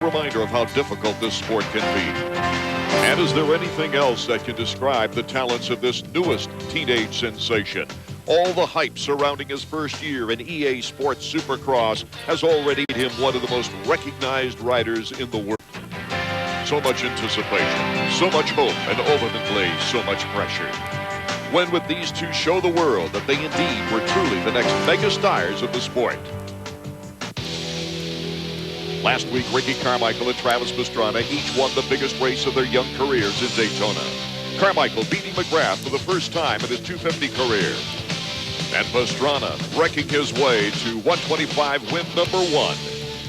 reminder of how difficult this sport can be. And is there anything else that can describe the talents of this newest teenage sensation? All the hype surrounding his first year in EA Sports Supercross has already made him one of the most recognized riders in the world. So much anticipation, so much hope, and ultimately so much pressure. When would these two show the world that they indeed were truly the next megastars of the sport? Last week, Ricky Carmichael and Travis Pastrana each won the biggest race of their young careers in Daytona. Carmichael beating McGrath for the first time in his 250 career. And Pastrana wrecking his way to 125 win number 1.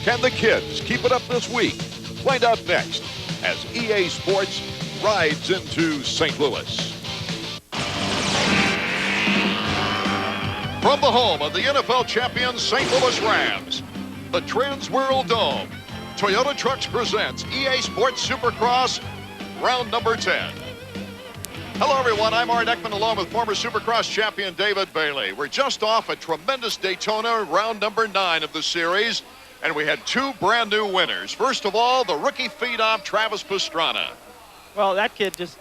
Can the kids keep it up this week? Find out next as EA Sports rides into St. Louis. From the home of the NFL champion St. Louis Rams, the Trans World Dome, Toyota Trucks presents EA Sports Supercross, round number 10. Hello, everyone. I'm Art Eckman, along with former Supercross champion David Bailey. We're just off a tremendous Daytona, round number 9 of the series, and we had two brand new winners. First of all, the rookie phenom Travis Pastrana. Well, that kid just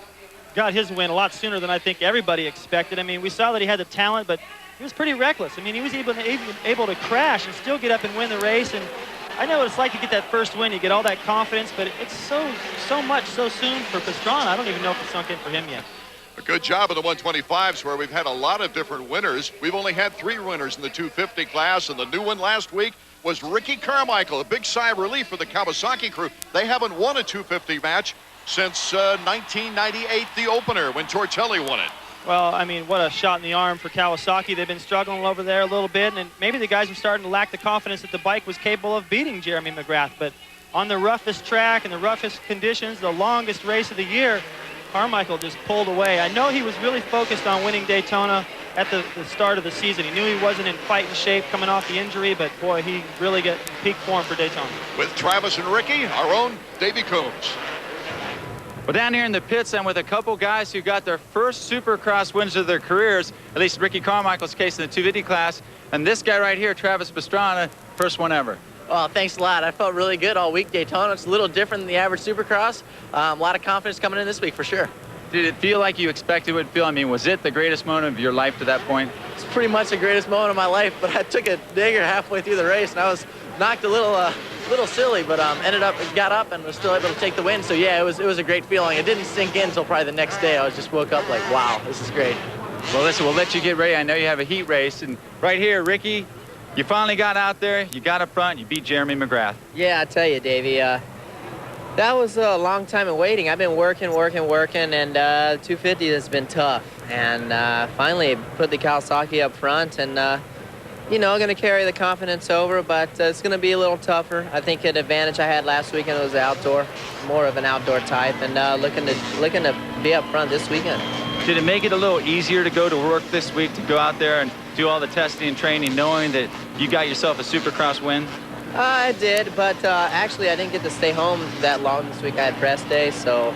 got his win a lot sooner than I think everybody expected. I mean, we saw that he had the talent, but he was pretty reckless. I mean, he was able to crash and still get up and win the race. And I know what it's like to get that first win. You get all that confidence, but it's so much so soon for Pastrana. I don't even know if it's sunk in for him yet. A good job in the 125s, where we've had a lot of different winners. We've only had 3 winners in the 250 class, and the new one last week was Ricky Carmichael. A big sigh of relief for the Kawasaki crew. They haven't won a 250 match since 1998, the opener, when Tortelli won it. Well, I mean, what a shot in the arm for Kawasaki. They've been struggling over there a little bit, and maybe the guys were starting to lack the confidence that the bike was capable of beating Jeremy McGrath. But on the roughest track and the roughest conditions, the longest race of the year, Carmichael just pulled away. I know he was really focused on winning Daytona at the start of the season. He knew he wasn't in fighting shape coming off the injury, but boy, he really got peak form for Daytona. With Travis and Ricky, our own Davey Coombs. Well, down here in the pits, I'm with a couple guys who got their first Supercross wins of their careers, at least Ricky Carmichael's case in the 250 class, and this guy right here, Travis Pastrana, first one ever. Well, thanks a lot. I felt really good all week. Daytona, it's a little different than the average Supercross. A lot of confidence coming in this week for sure. Did it feel like you expected it would feel? I mean, was it the greatest moment of your life to that point? It's pretty much the greatest moment of my life, but I took a digger halfway through the race, and I was knocked a little silly, but got up and was still able to take the win. So yeah, it was a great feeling. It didn't sink in until probably the next day. I just woke up like, wow, this is great. Well, listen, we'll let you get ready. I know you have a heat race, and right here, Ricky, you finally got out there, you got up front, you beat Jeremy McGrath. Yeah, I tell you, Davey, that was a long time in waiting. I've been working, and 250 has been tough. And finally put the Kawasaki up front, and you know, going to carry the confidence over, but it's going to be a little tougher. I think an advantage I had last weekend was outdoor, more of an outdoor type, and looking to be up front this weekend. Did it make it a little easier to go to work this week, to go out there and do all the testing and training, knowing that you got yourself a Supercross win? I did, but actually I didn't get to stay home that long this week. I had press day, so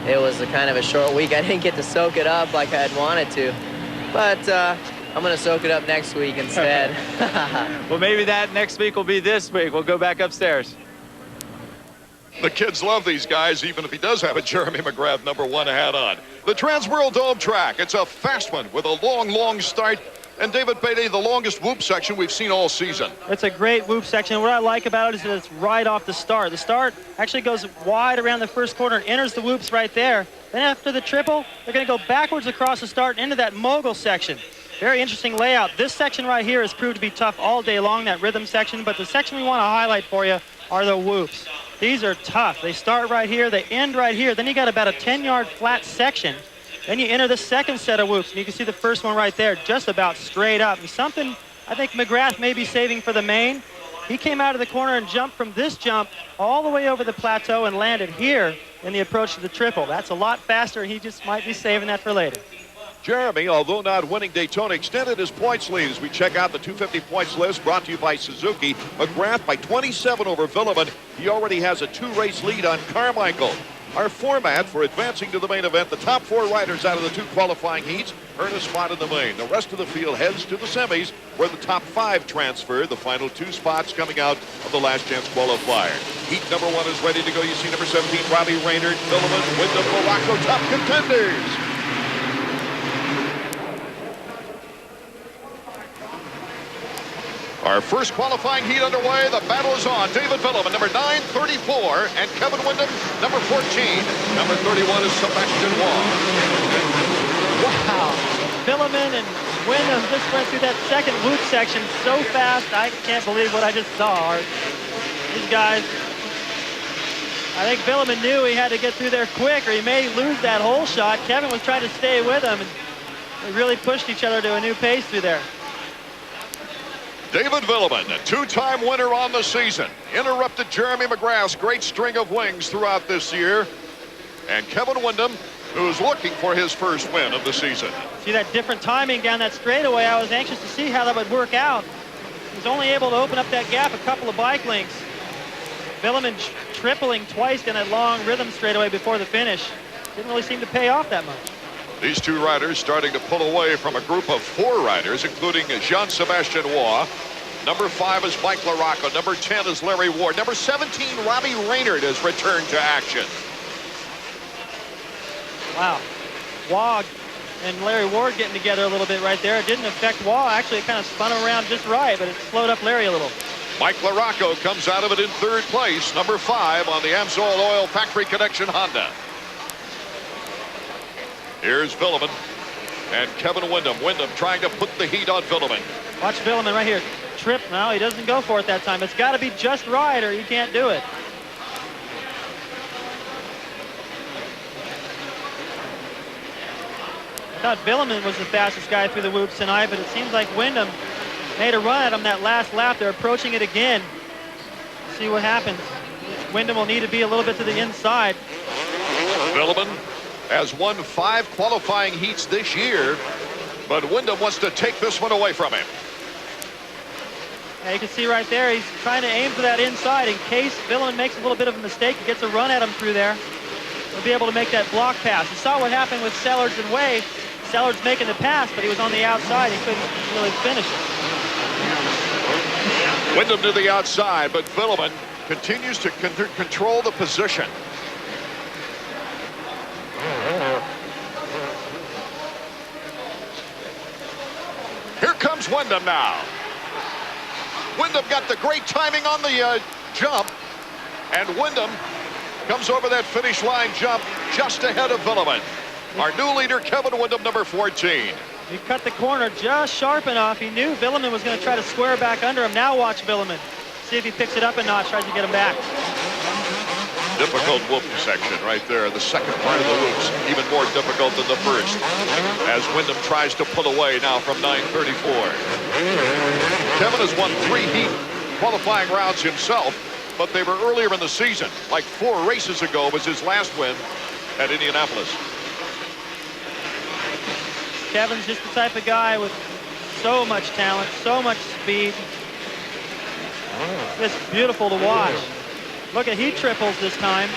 it was a kind of a short week. I didn't get to soak it up like I had wanted to, but I'm going to soak it up next week instead. Well, maybe that next week will be this week. We'll go back upstairs. The kids love these guys, even if he does have a Jeremy McGrath number 1 hat on. The Trans World Dome track, it's a fast one with a long start. And David Bailey, the longest whoop section we've seen all season. It's a great whoop section. What I like about it is that it's right off the start. The start actually goes wide around the first corner and enters the whoops right there. Then after the triple, they're going to go backwards across the start and into that mogul section. Very interesting layout. This section right here has proved to be tough all day long, that rhythm section, but the section we want to highlight for you are the whoops. These are tough. They start right here, they end right here. Then you got about a 10-yard flat section. Then you enter the second set of whoops, and you can see the first one right there, just about straight up. And something I think McGrath may be saving for the main. He came out of the corner and jumped from this jump all the way over the plateau and landed here in the approach to the triple. That's a lot faster, and he just might be saving that for later. Jeremy, although not winning Daytona, extended his points lead as we check out the 250 points list brought to you by Suzuki. McGrath by 27 over Villeman. He already has a 2-race lead on Carmichael. Our format for advancing to the main event, the top 4 riders out of the 2 qualifying heats earn a spot in the main. The rest of the field heads to the semis, where the top 5 transfer. The final 2 spots coming out of the last chance qualifier. Heat number 1 is ready to go. You see number 17, Robbie Raynard, Milliman, Wyndham, Morocco, top contenders. Our first qualifying heat underway. The battle is on. David Milliman, number 934, and Kevin Wyndham, number 14. Number 31 is Sebastian Waugh. Wow. Milliman and Wyndham just went through that second loop section so fast. I can't believe what I just saw. These guys, I think Milliman knew he had to get through there quick or he may lose that hole shot. Kevin was trying to stay with him, and they really pushed each other to a new pace through there. David Milliman, a 2-time winner on the season, interrupted Jeremy McGrath's great string of wins throughout this year. And Kevin Wyndham, who's looking for his first win of the season. See that different timing down that straightaway. I was anxious to see how that would work out. He was only able to open up that gap a couple of bike lengths. Milliman tripling twice in that long rhythm straightaway before the finish. Didn't really seem to pay off that much. These 2 riders starting to pull away from a group of 4 riders, including Jean-Sebastian Waugh. Number 5 is Mike LaRocco. Number 10 is Larry Ward. Number 17, Robbie Raynard, has returned to action. Wow. Waugh and Larry Ward getting together a little bit right there. It didn't affect Waugh. Actually, it kind of spun around just right, but it slowed up Larry a little. Mike LaRocco comes out of it in 3rd place. Number 5 on the Amsoil Oil Factory Connection Honda. Here's Milliman and Kevin Wyndham. Wyndham trying to put the heat on Milliman. Watch Milliman right here. Trip. No, he doesn't go for it that time. It's got to be just right or you can't do it. I thought Milliman was the fastest guy through the whoops tonight, but it seems like Wyndham made a run at him that last lap. They're approaching it again. See what happens. Wyndham will need to be a little bit to the inside. Milliman has won 5 qualifying heats this year, but Wyndham wants to take this one away from him. Yeah, you can see right there, he's trying to aim for that inside in case Milliman makes a little bit of a mistake. He gets a run at him through there. He'll be able to make that block pass. You saw what happened with Sellards and Way. Sellards making the pass, but he was on the outside. He couldn't really finish it. Wyndham to the outside, but Milliman continues to control the position. Here comes Wyndham now. Wyndham got the great timing on the jump, and Wyndham comes over that finish line jump just ahead of Milliman. Our new leader, Kevin Wyndham, number 14. He cut the corner just sharp enough. He knew Milliman was going to try to square back under him. Now watch Milliman. See if he picks it up a notch, tries to get him back. Difficult whoop section right there. The second part of the whoops, even more difficult than the first, as Wyndham tries to pull away now from 934. Kevin has won 3 heat qualifying rounds himself, but they were earlier in the season. Like 4 races ago was his last win at Indianapolis. Kevin's just the type of guy with so much talent, so much speed. It's beautiful to watch. Look at, he triples this time.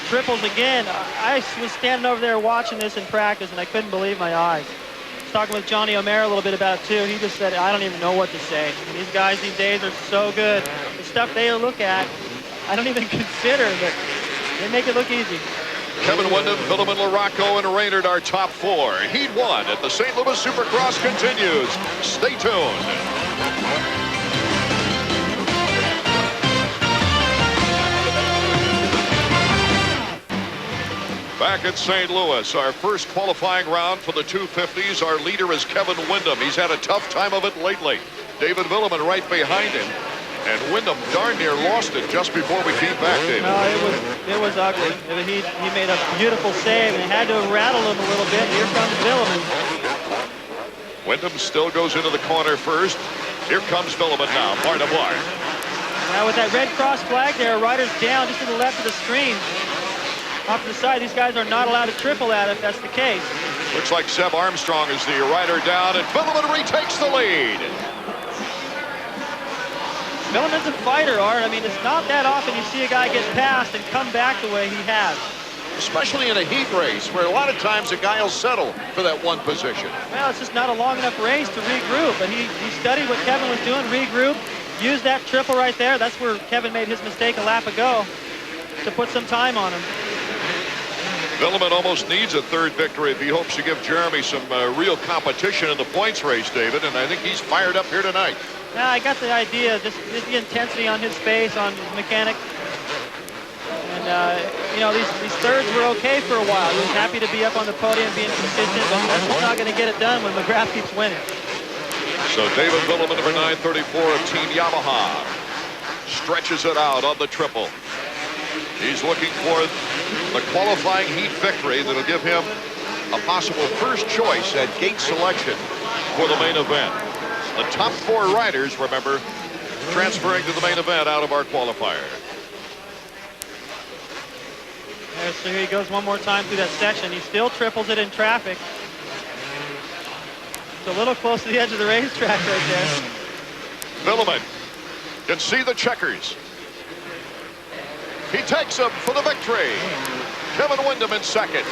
Triples again. I was standing over there watching this in practice, and I couldn't believe my eyes. I was talking with Johnny O'Mara a little bit about it, too. He just said, I don't even know what to say. These guys these days are so good. The stuff they look at, I don't even consider, but they make it look easy. Kevin Wyndham, Milliman, LaRocco, and Raynard are top 4. Heat 1 at the St Louis Supercross continues. Stay tuned. Back at St. Louis, our first qualifying round for the 250s. Our leader is Kevin Wyndham. He's had a tough time of it lately. David Milliman right behind him. And Wyndham darn near lost it just before we came back, David. No, it was ugly. He made a beautiful save, and it had to rattle him a little bit. Here comes Milliman. Wyndham still goes into the corner first. Here comes Milliman now, bar to bar. Now with that red cross flag there, riders down just to the left of the screen. Off to the side, these guys are not allowed to triple that if that's the case. Looks like Seb Armstrong is the rider down, and Milliman retakes the lead. Milliman's a fighter, Art. I mean, it's not that often you see a guy get past and come back the way he has. especially in a heat race where a lot of times a guy will settle for that one position. Well, it's just not a long enough race to regroup, but he studied what Kevin was doing, regrouped, used that triple right there. That's where Kevin made his mistake a lap ago, to put some time on him. Villeman almost needs a third victory if he hopes to give Jeremy some real competition in the points race, David, and I think he's fired up here tonight. Yeah, I got the idea, just the intensity on his face, on his mechanic. And, you know, these thirds were okay for a while. He was happy to be up on the podium, being consistent, but that's just not going to get it done when McGrath keeps winning. So David Villeman, number 934 of Team Yamaha, stretches it out on the triple. He's looking for the qualifying heat victory that'll give him a possible first choice at gate selection for the main event. The top 4 riders, remember, transferring to the main event out of our qualifier. So here he goes one more time through that section. He still triples it in traffic. It's a little close to the edge of the racetrack right there. Villeman can see the checkers. He takes them for the victory. Kevin Windham in second.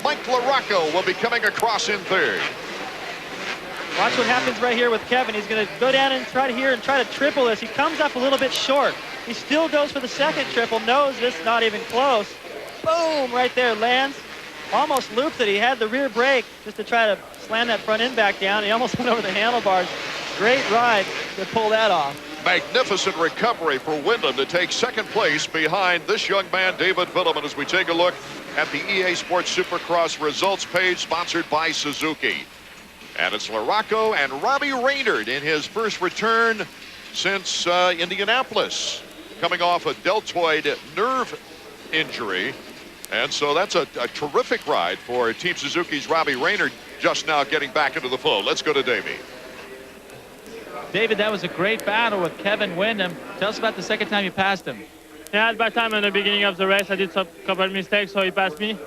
Mike LaRocco will be coming across in third. Watch what happens right here with Kevin. He's going to go down and try to triple this. He comes up a little bit short. He still goes for the second triple, knows this is not even close. Boom, right there, lands. Almost loops it. He had the rear brake just to try to slam that front end back down. He almost went over the handlebars. Great ride to pull that off. Magnificent recovery for Windham to take second place behind this young man, David Villeman, as we take a look at the EA Sports Supercross results page sponsored by Suzuki. And it's LaRocco and Robbie Raynard in his first return since Indianapolis, coming off a deltoid nerve injury. And so that's a terrific ride for Team Suzuki's Robbie Raynard, just now getting back into the flow. Let's go to Davey. David, that was a great battle with Kevin Windham. Tell us about the second time you passed him. Yeah, at that time in the beginning of the race, I did some couple of mistakes, so he passed me.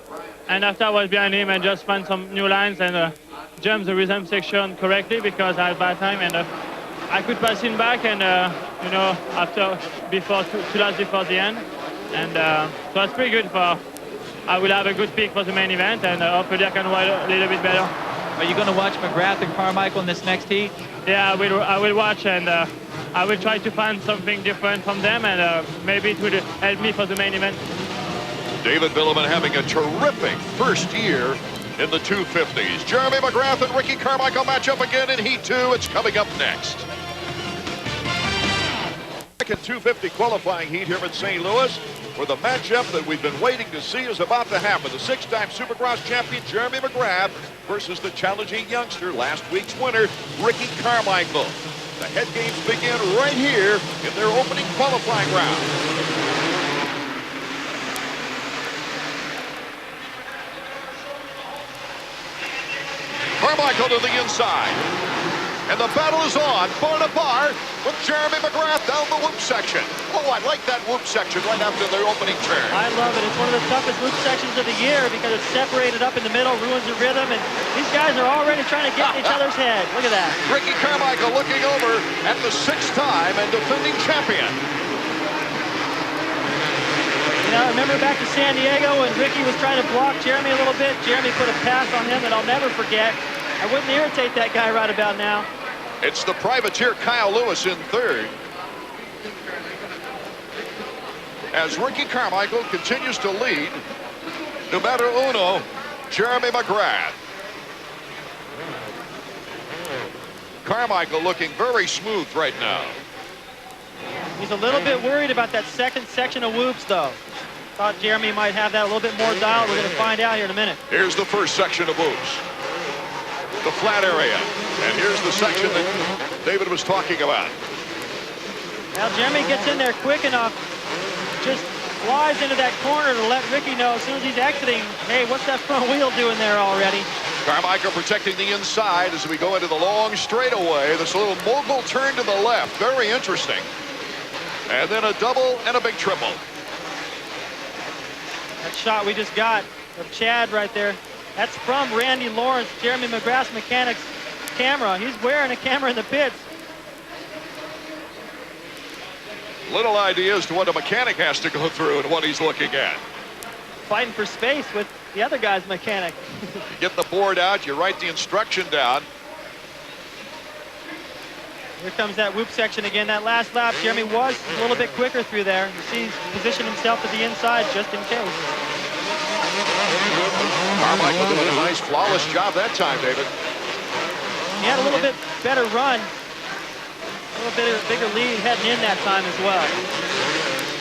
And after I was behind him and just found some new lines and jumped the rhythm section correctly because I had bad time, and I could pass him back, and you know, before two laps before the end, and so it's pretty good for. I will have a good peak for the main event, and hopefully I can ride a little bit better. Are you going to watch McGrath and Carmichael in this next heat? Yeah, I will watch, and I will try to find something different from them, and maybe it will help me for the main event. David Villeman having a terrific first year in the 250s. Jeremy McGrath and Ricky Carmichael match up again in Heat 2. It's coming up next. Second 250 qualifying heat here in St. Louis, where the matchup that we've been waiting to see is about to happen. The 6-time Supercross champion Jeremy McGrath versus the challenging youngster, last week's winner, Ricky Carmichael. The head games begin right here in their opening qualifying round. Carmichael to the inside. And the battle is on, bar to bar, with Jeremy McGrath down the whoop section. Oh, I like that whoop section right after their opening turn. I love it. It's one of the toughest whoop sections of the year because it's separated up in the middle, ruins the rhythm, and these guys are already trying to get in each other's head. Look at that. Ricky Carmichael looking over at the 6-time and defending champion. You know, remember back to San Diego when Ricky was trying to block Jeremy a little bit? Jeremy put a pass on him that I'll never forget. I wouldn't irritate that guy right about now. It's the privateer Kyle Lewis in third, as Ricky Carmichael continues to lead. Numero uno, Jeremy McGrath. Carmichael looking very smooth right now. He's a little bit worried about that second section of whoops, though. Thought Jeremy might have that a little bit more dialed. We're going to find out here in a minute. Here's the first section of whoops. The flat area. And here's the section that David was talking about. Now Jeremy gets in there quick enough, just flies into that corner to let Ricky know as soon as he's exiting, hey, what's that front wheel doing there already? Carmichael protecting the inside as we go into the long straightaway. This little mogul turn to the left. Very interesting. And then a double and a big triple. That shot we just got of Chad right there, that's from Randy Lawrence, Jeremy McGrath's mechanic's camera. He's wearing a camera in the pits. Little idea as to what a mechanic has to go through and what he's looking at. fighting for space with the other guy's mechanic. Get the board out, you write the instruction down. Here comes that whoop section again. That last lap, Jeremy was a little bit quicker through there. You see, he's positioned himself to the inside just in case. Carmichael doing a nice, flawless job that time, David. He had a little bit better run. A little bit bigger lead heading in that time as well.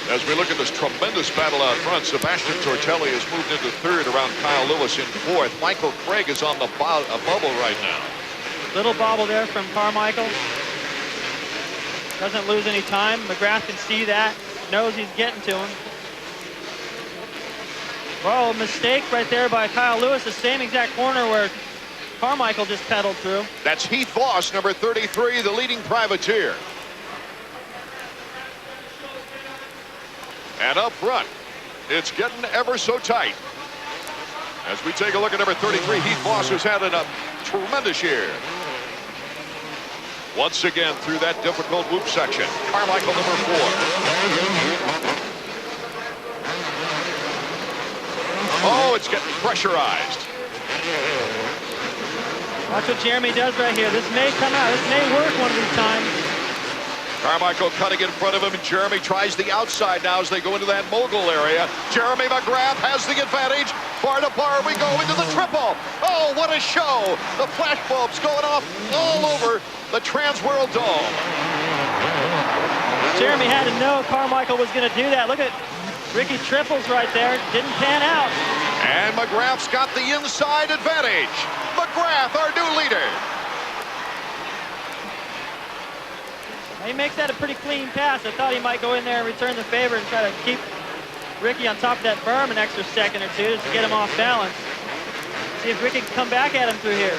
As we look at this tremendous battle out front, Sebastian Tortelli has moved into third around Kyle Lewis in fourth. Michael Craig is on the bubble right now. Little bobble there from Carmichael. Doesn't lose any time. McGrath can see that. Knows he's getting to him. Well, mistake right there by Kyle Lewis. The same exact corner where Carmichael just pedaled through. That's Heath Voss, number 33, the leading privateer. And up front, it's getting ever so tight. As we take a look at number 33, Heath Voss, who's had a tremendous year. Once again through that difficult whoop section. Carmichael, number 4. Oh, it's getting pressurized. Watch what Jeremy does right here. This may come out. This may work one of these times. Carmichael cutting in front of him, and Jeremy tries the outside now as they go into that mogul area. Jeremy McGrath has the advantage. Bar to bar we go into the triple. Oh, what a show. The flash bulbs going off all over the Transworld Dome. Jeremy had to know Carmichael was going to do that. Look at Ricky triples right there. Didn't pan out. And McGrath's got the inside advantage. McGrath, our new leader. He makes that a pretty clean pass. I thought he might go in there and return the favor and try to keep Ricky on top of that berm an extra second or two just to get him off balance. See if Ricky can come back at him through here.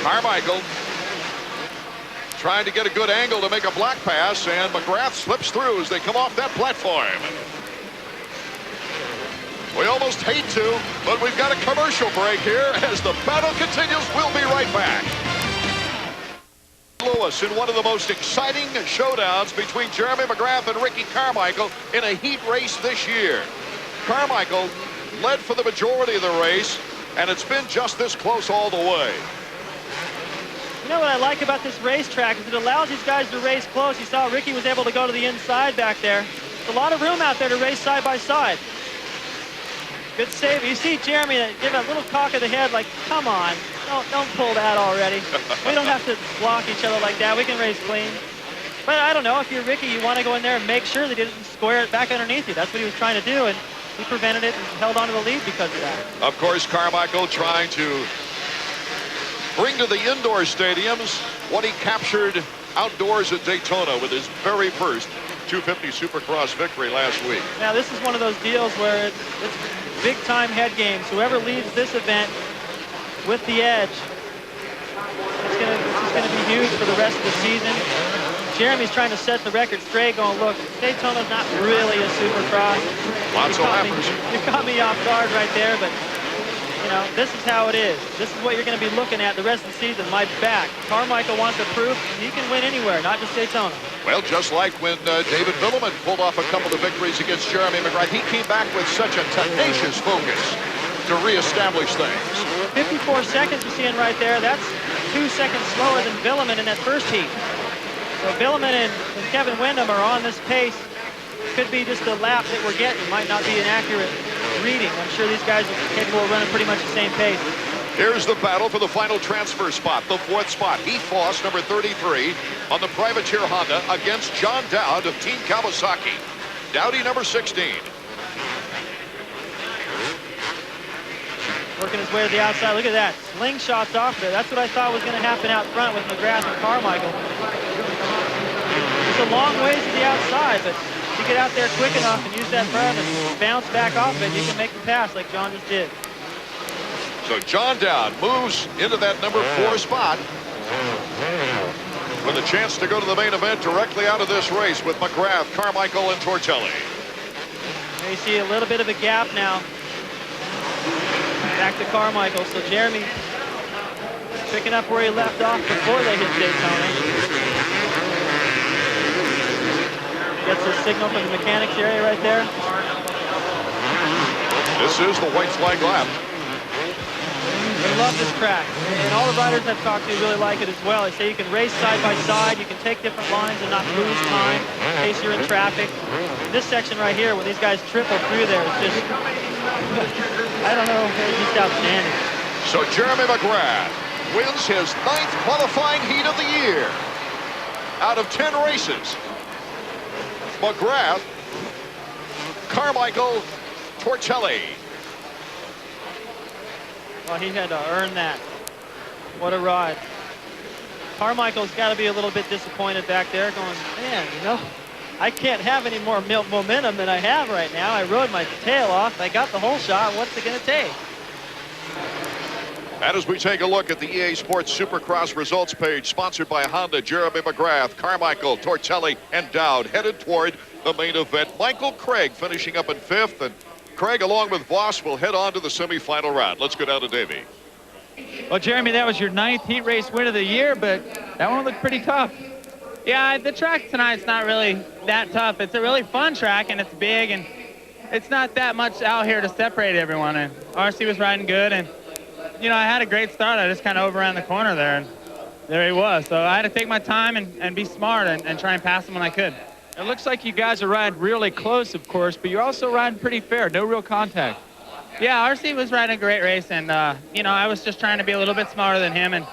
Carmichael trying to get a good angle to make a black pass, and McGrath slips through as they come off that platform. We almost hate to, but we've got a commercial break here. As the battle continues, we'll be right back. Lewis in one of the most exciting showdowns between Jeremy McGrath and Ricky Carmichael in a heat race this year. Carmichael led for the majority of the race, and it's been just this close all the way. You know what I like about this racetrack is it allows these guys to race close. You saw Ricky was able to go to the inside back there. There's a lot of room out there to race side by side. Good save. You see Jeremy give a little cock of the head like, come on, don't pull that already. We don't have to block each other like that. We can race clean. But I don't know, if you're Ricky, you want to go in there and make sure that he didn't square it back underneath you. That's what he was trying to do, and he prevented it and held on to the lead because of that. Of course, Carmichael trying to bring to the indoor stadiums what he captured outdoors at Daytona with his very first 250 Supercross victory last week. Now, this is one of those deals where it's big-time head games. Whoever leads this event with the edge, this is going to be huge for the rest of the season. Jeremy's trying to set the record straight, going, look, Daytona's not really a Supercross. Lots of lappers. You caught me off guard right there, but you know, this is how it is. This is what you're going to be looking at the rest of the season. My back. Carmichael wants a proof, and he can win anywhere, not just Daytona. Well, just like when David Villeman pulled off a couple of victories against Jeremy McGrath, he came back with such a tenacious focus to reestablish things. 54 seconds you're seeing right there. That's 2 seconds slower than Villeman in that first heat. So Villeman and Kevin Windham are on this pace. Could be just a lap that we're getting. Might not be an accurate reading. I'm sure these guys are capable of running pretty much the same pace. Here's the battle for the final transfer spot, the 4th spot. Heath Voss, number 33, on the privateer Honda against John Dowd of Team Kawasaki. Dowdy, number 16. Working his way to the outside. Look at that. Slingshots off there. That's what I thought was going to happen out front with McGrath and Carmichael. It's a long ways to the outside, but if you get out there quick enough and use that berm and bounce back off it, you can make the pass like John just did. So John Dowd moves into that number 4 spot with a chance to go to the main event directly out of this race with McGrath, Carmichael, and Tortelli. There you see a little bit of a gap now. Back to Carmichael. So Jeremy picking up where he left off before they hit Daytona. Gets a signal from the mechanics area right there. This is the white flag lap. I love this track, and all the riders I've talked to really like it as well. They say you can race side by side, you can take different lines and not lose time in case you're in traffic. This section right here, when these guys triple through there, it's just, I don't know, it's just outstanding. So Jeremy McGrath wins his 9th qualifying heat of the year. Out of 10 races, McGrath, Carmichael, Tortelli. Well, he had to earn that. What a ride. Carmichael's got to be a little bit disappointed back there going, man, you know, I can't have any more momentum than I have right now. I rode my tail off. I got the whole shot. What's it going to take? And as we take a look at the EA Sports Supercross results page, sponsored by Honda, Jeremy McGrath, Carmichael, Tortelli, and Dowd, headed toward the main event. Michael Craig finishing up in 5th, and Craig, along with Voss, will head on to the semifinal round. Let's go down to Davey. Well, Jeremy, that was your 9th heat race win of the year, but that one looked pretty tough. Yeah, the track tonight's not really that tough. It's a really fun track, and it's big, and it's not that much out here to separate everyone. And RC was riding good, and, you know, I had a great start. I just kind of overran the corner there, and there he was. So I had to take my time and be smart and try and pass him when I could. It looks like you guys are riding really close, of course, but you're also riding pretty fair. No real contact. Yeah, RC was riding a great race, and, you know, I was just trying to be a little bit smarter than him, and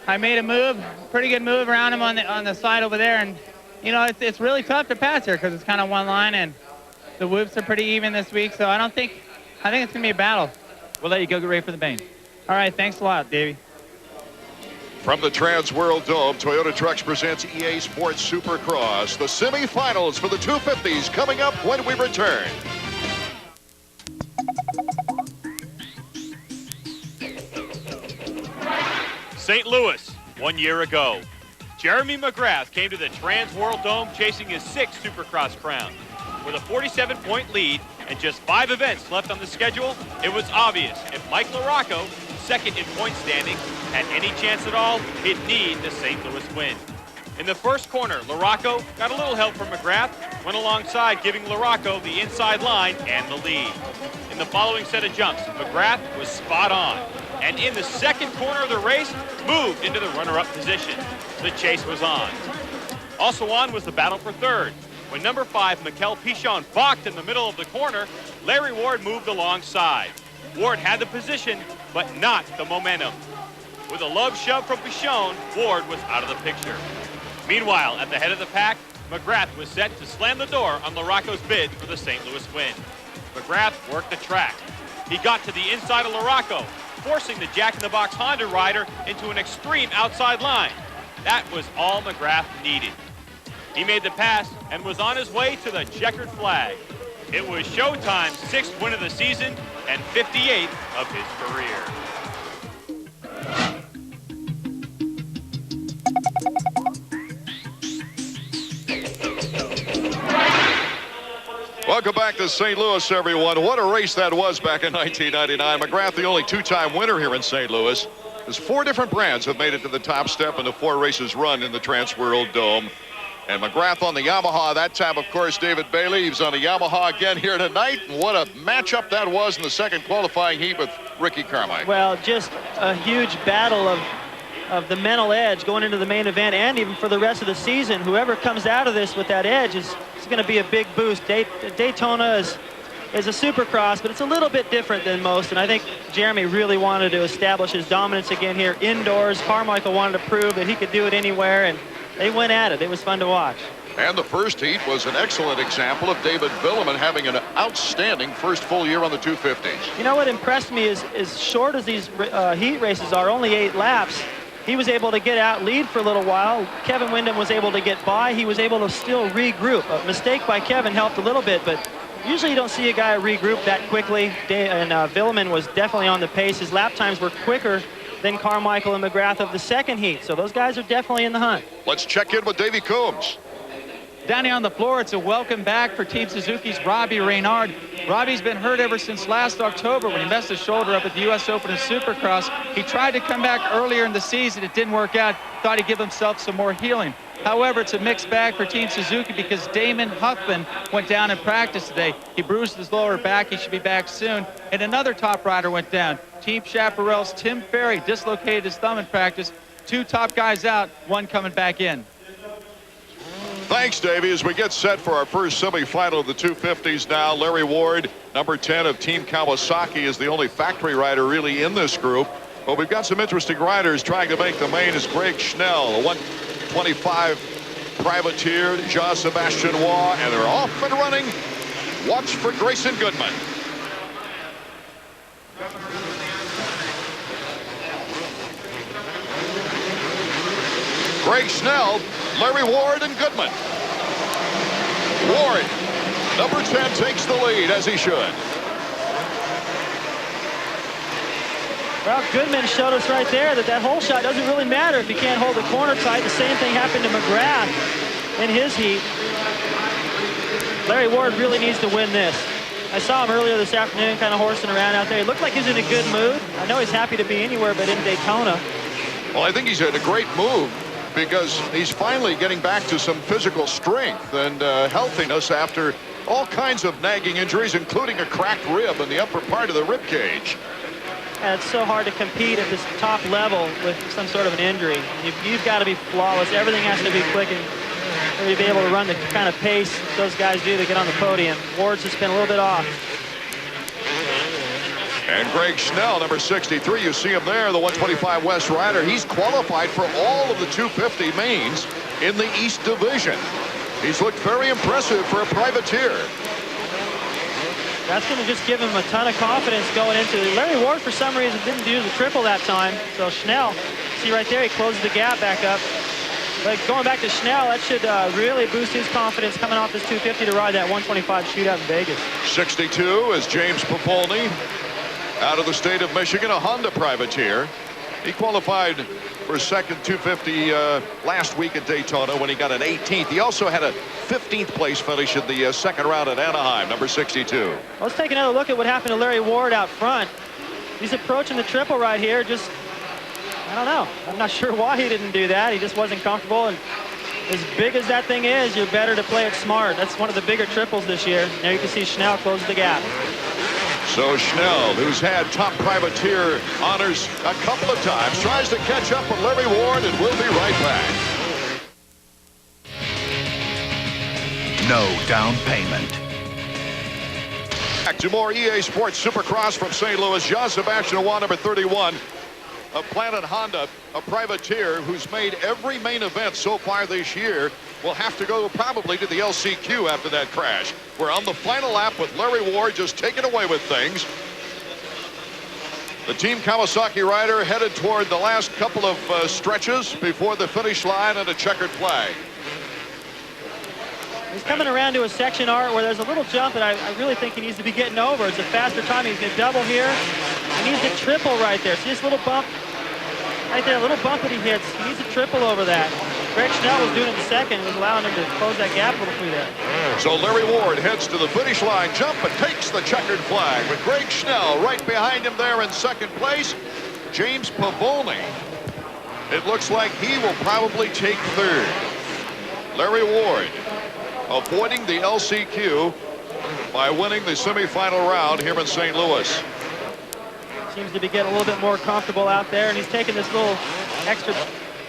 I made a move, pretty good move around him on the side over there, and, you know, it's really tough to pass here because it's kind of one line, and the whoops are pretty even this week, so I think it's going to be a battle. We'll let you go get ready for the main. All right, thanks a lot, Davey. From the Trans World Dome, Toyota Trucks presents EA Sports Supercross. The semifinals for the 250s coming up when we return. St. Louis, 1 year ago. Jeremy McGrath came to the Trans World Dome chasing his 6th Supercross crown. With a 47-point lead and just 5 events left on the schedule, it was obvious if Mike LaRocco, second in point standing, had any chance at all, he'd need the St. Louis win. In the first corner, LaRocco got a little help from McGrath, went alongside giving LaRocco the inside line and the lead. In the following set of jumps, McGrath was spot on, and in the second corner of the race, moved into the runner-up position. The chase was on. Also on was the battle for third. When number 5, Mikel Pichon, balked in the middle of the corner, Larry Ward moved alongside. Ward had the position, but not the momentum. With a love shove from Pichon, Ward was out of the picture. Meanwhile, at the head of the pack, McGrath was set to slam the door on LaRocco's bid for the St. Louis win. McGrath worked the track. He got to the inside of LaRocco, forcing the Jack-in-the-Box Honda rider into an extreme outside line. That was all McGrath needed. He made the pass and was on his way to the checkered flag. It was Showtime's 6th win of the season and 58th of his career. Welcome back to St. Louis, everyone. What a race that was back in 1999. McGrath, the only 2-time winner here in St. Louis. There's 4 different brands have made it to the top step in the 4 races run in the Trans World Dome. And McGrath on the Yamaha that time, of course, David Bailey. He's on the Yamaha again here tonight. And what a matchup that was in the second qualifying heat with Ricky Carmichael. Well, just a huge battle of the mental edge going into the main event and even for the rest of the season. Whoever comes out of this with that edge is going to be a big boost. Daytona is a Supercross, but it's a little bit different than most, and I think Jeremy really wanted to establish his dominance again here indoors. Carmichael wanted to prove that he could do it anywhere, and they went at it. It was fun to watch. And the first heat was an excellent example of David Villeman having an outstanding first full year on the 250s. You know what impressed me is, as short as these heat races are, only 8 laps, he was able to get out lead for a little while. Kevin Windham was able to get by. He was able to still regroup. A mistake by Kevin helped a little bit, but usually you don't see a guy regroup that quickly. And Villeman was definitely on the pace. His lap times were quicker than Carmichael and McGrath of the second heat. So those guys are definitely in the hunt. Let's check in with Davey Coombs. Down here on the floor, it's a welcome back for Team Suzuki's Robbie Reynard. Robbie's been hurt ever since last October when he messed his shoulder up at the U.S. Open and Supercross. He tried to come back earlier in the season. It didn't work out. Thought he'd give himself some more healing. However, it's a mixed bag for Team Suzuki because Damon Huffman went down in practice today. He bruised his lower back. He should be back soon. And another top rider went down. Team Chaparral's Tim Ferry dislocated his thumb in practice. 2 top guys out, 1 coming back in. Thanks, Davey. As we get set for our first semifinal of the 250s now, Larry Ward, number 10 of Team Kawasaki, is the only factory rider really in this group. But we've got some interesting riders trying to make the main. Is Greg Schnell, a 125 privateer, Jean-Sebastian Waugh, and they're off and running. Watch for Grayson Goodman. Greg Schnell, Larry Ward, and Goodman. Ward, number 10, takes the lead, as he should. Well, Goodman showed us right there that hole shot doesn't really matter if you can't hold the corner tight. The same thing happened to McGrath in his heat. Larry Ward really needs to win this. I saw him earlier this afternoon kind of horsing around out there. He looked like he's in a good mood. I know he's happy to be anywhere but in Daytona. Well, I think he's in a great move because he's finally getting back to some physical strength and healthiness after all kinds of nagging injuries, including a cracked rib in the upper part of the rib cage. And it's so hard to compete at this top level with some sort of an injury. You've got to be flawless. Everything has to be clicking. To be able to run the kind of pace those guys do to get on the podium. Ward's just been a little bit off. And Greg Schnell, number 63, you see him there, the 125 West rider. He's qualified for all of the 250 mains in the East Division. He's looked very impressive for a privateer. That's going to just give him a ton of confidence going into it. Larry Ward, for some reason, didn't do the triple that time. So Schnell, see right there, he closes the gap back up. But going back to Schnell, that should really boost his confidence coming off this 250 to ride that 125 shootout in Vegas. 62 is James Papolny, out of the state of Michigan, a Honda privateer. He qualified for his second 250 last week at Daytona when he got an 18th. He also had a 15th place finish in the second round at Anaheim, number 62. Let's take another look at what happened to Larry Ward out front. He's approaching the triple right here. Just, I don't know. I'm not sure why he didn't do that. He just wasn't comfortable. And as big as that thing is, you're better to play it smart. That's one of the bigger triples this year. Now you can see Schnell close the gap. So Schnell, who's had top privateer honors a couple of times, tries to catch up with Larry Ward, and we'll be right back. No down payment. Back to more EA Sports Supercross from St. Louis. Jean-Sebastian Waugh, number 31 of Planet Honda, a privateer who's made every main event so far this year, will have to go probably to the LCQ after that crash. We're on the final lap with Larry Ward just taking away with things. The Team Kawasaki rider headed toward the last couple of stretches before the finish line and a checkered flag. He's coming around to a section art where there's a little jump that I really think he needs to be getting over. It's a faster time. He's going to double here. He needs a triple right there. See this little bump right there, a little bump that he hits. He needs a triple over that. Greg Schnell was doing it in second. It was allowing him to close that gap a little through there. So Larry Ward heads to the finish line, jump, and takes the checkered flag with Greg Schnell right behind him there in second place. James Papolny, it looks like he will probably take third. Larry Ward avoiding the LCQ by winning the semifinal round here in St. Louis. Seems to be getting a little bit more comfortable out there, and he's taking this little extra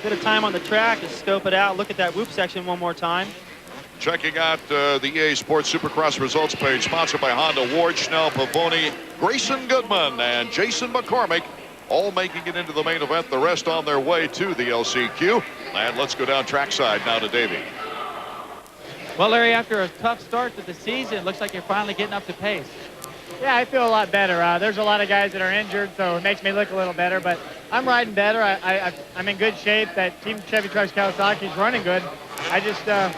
bit of time on the track to scope it out. Look at that whoop section one more time. Checking out the EA Sports Supercross results page, sponsored by Honda. Ward, Schnell, Pavoni, Grayson Goodman, and Jason McCormick, all making it into the main event. The rest on their way to the LCQ. And let's go down trackside now to Davey. Well, Larry, after a tough start to the season, it looks like you're finally getting up to pace. Yeah, I feel a lot better. There's a lot of guys that are injured, so it makes me look a little better. But I'm riding better. I'm in good shape. That Team Chevy Trucks Kawasaki is running good. I'm just not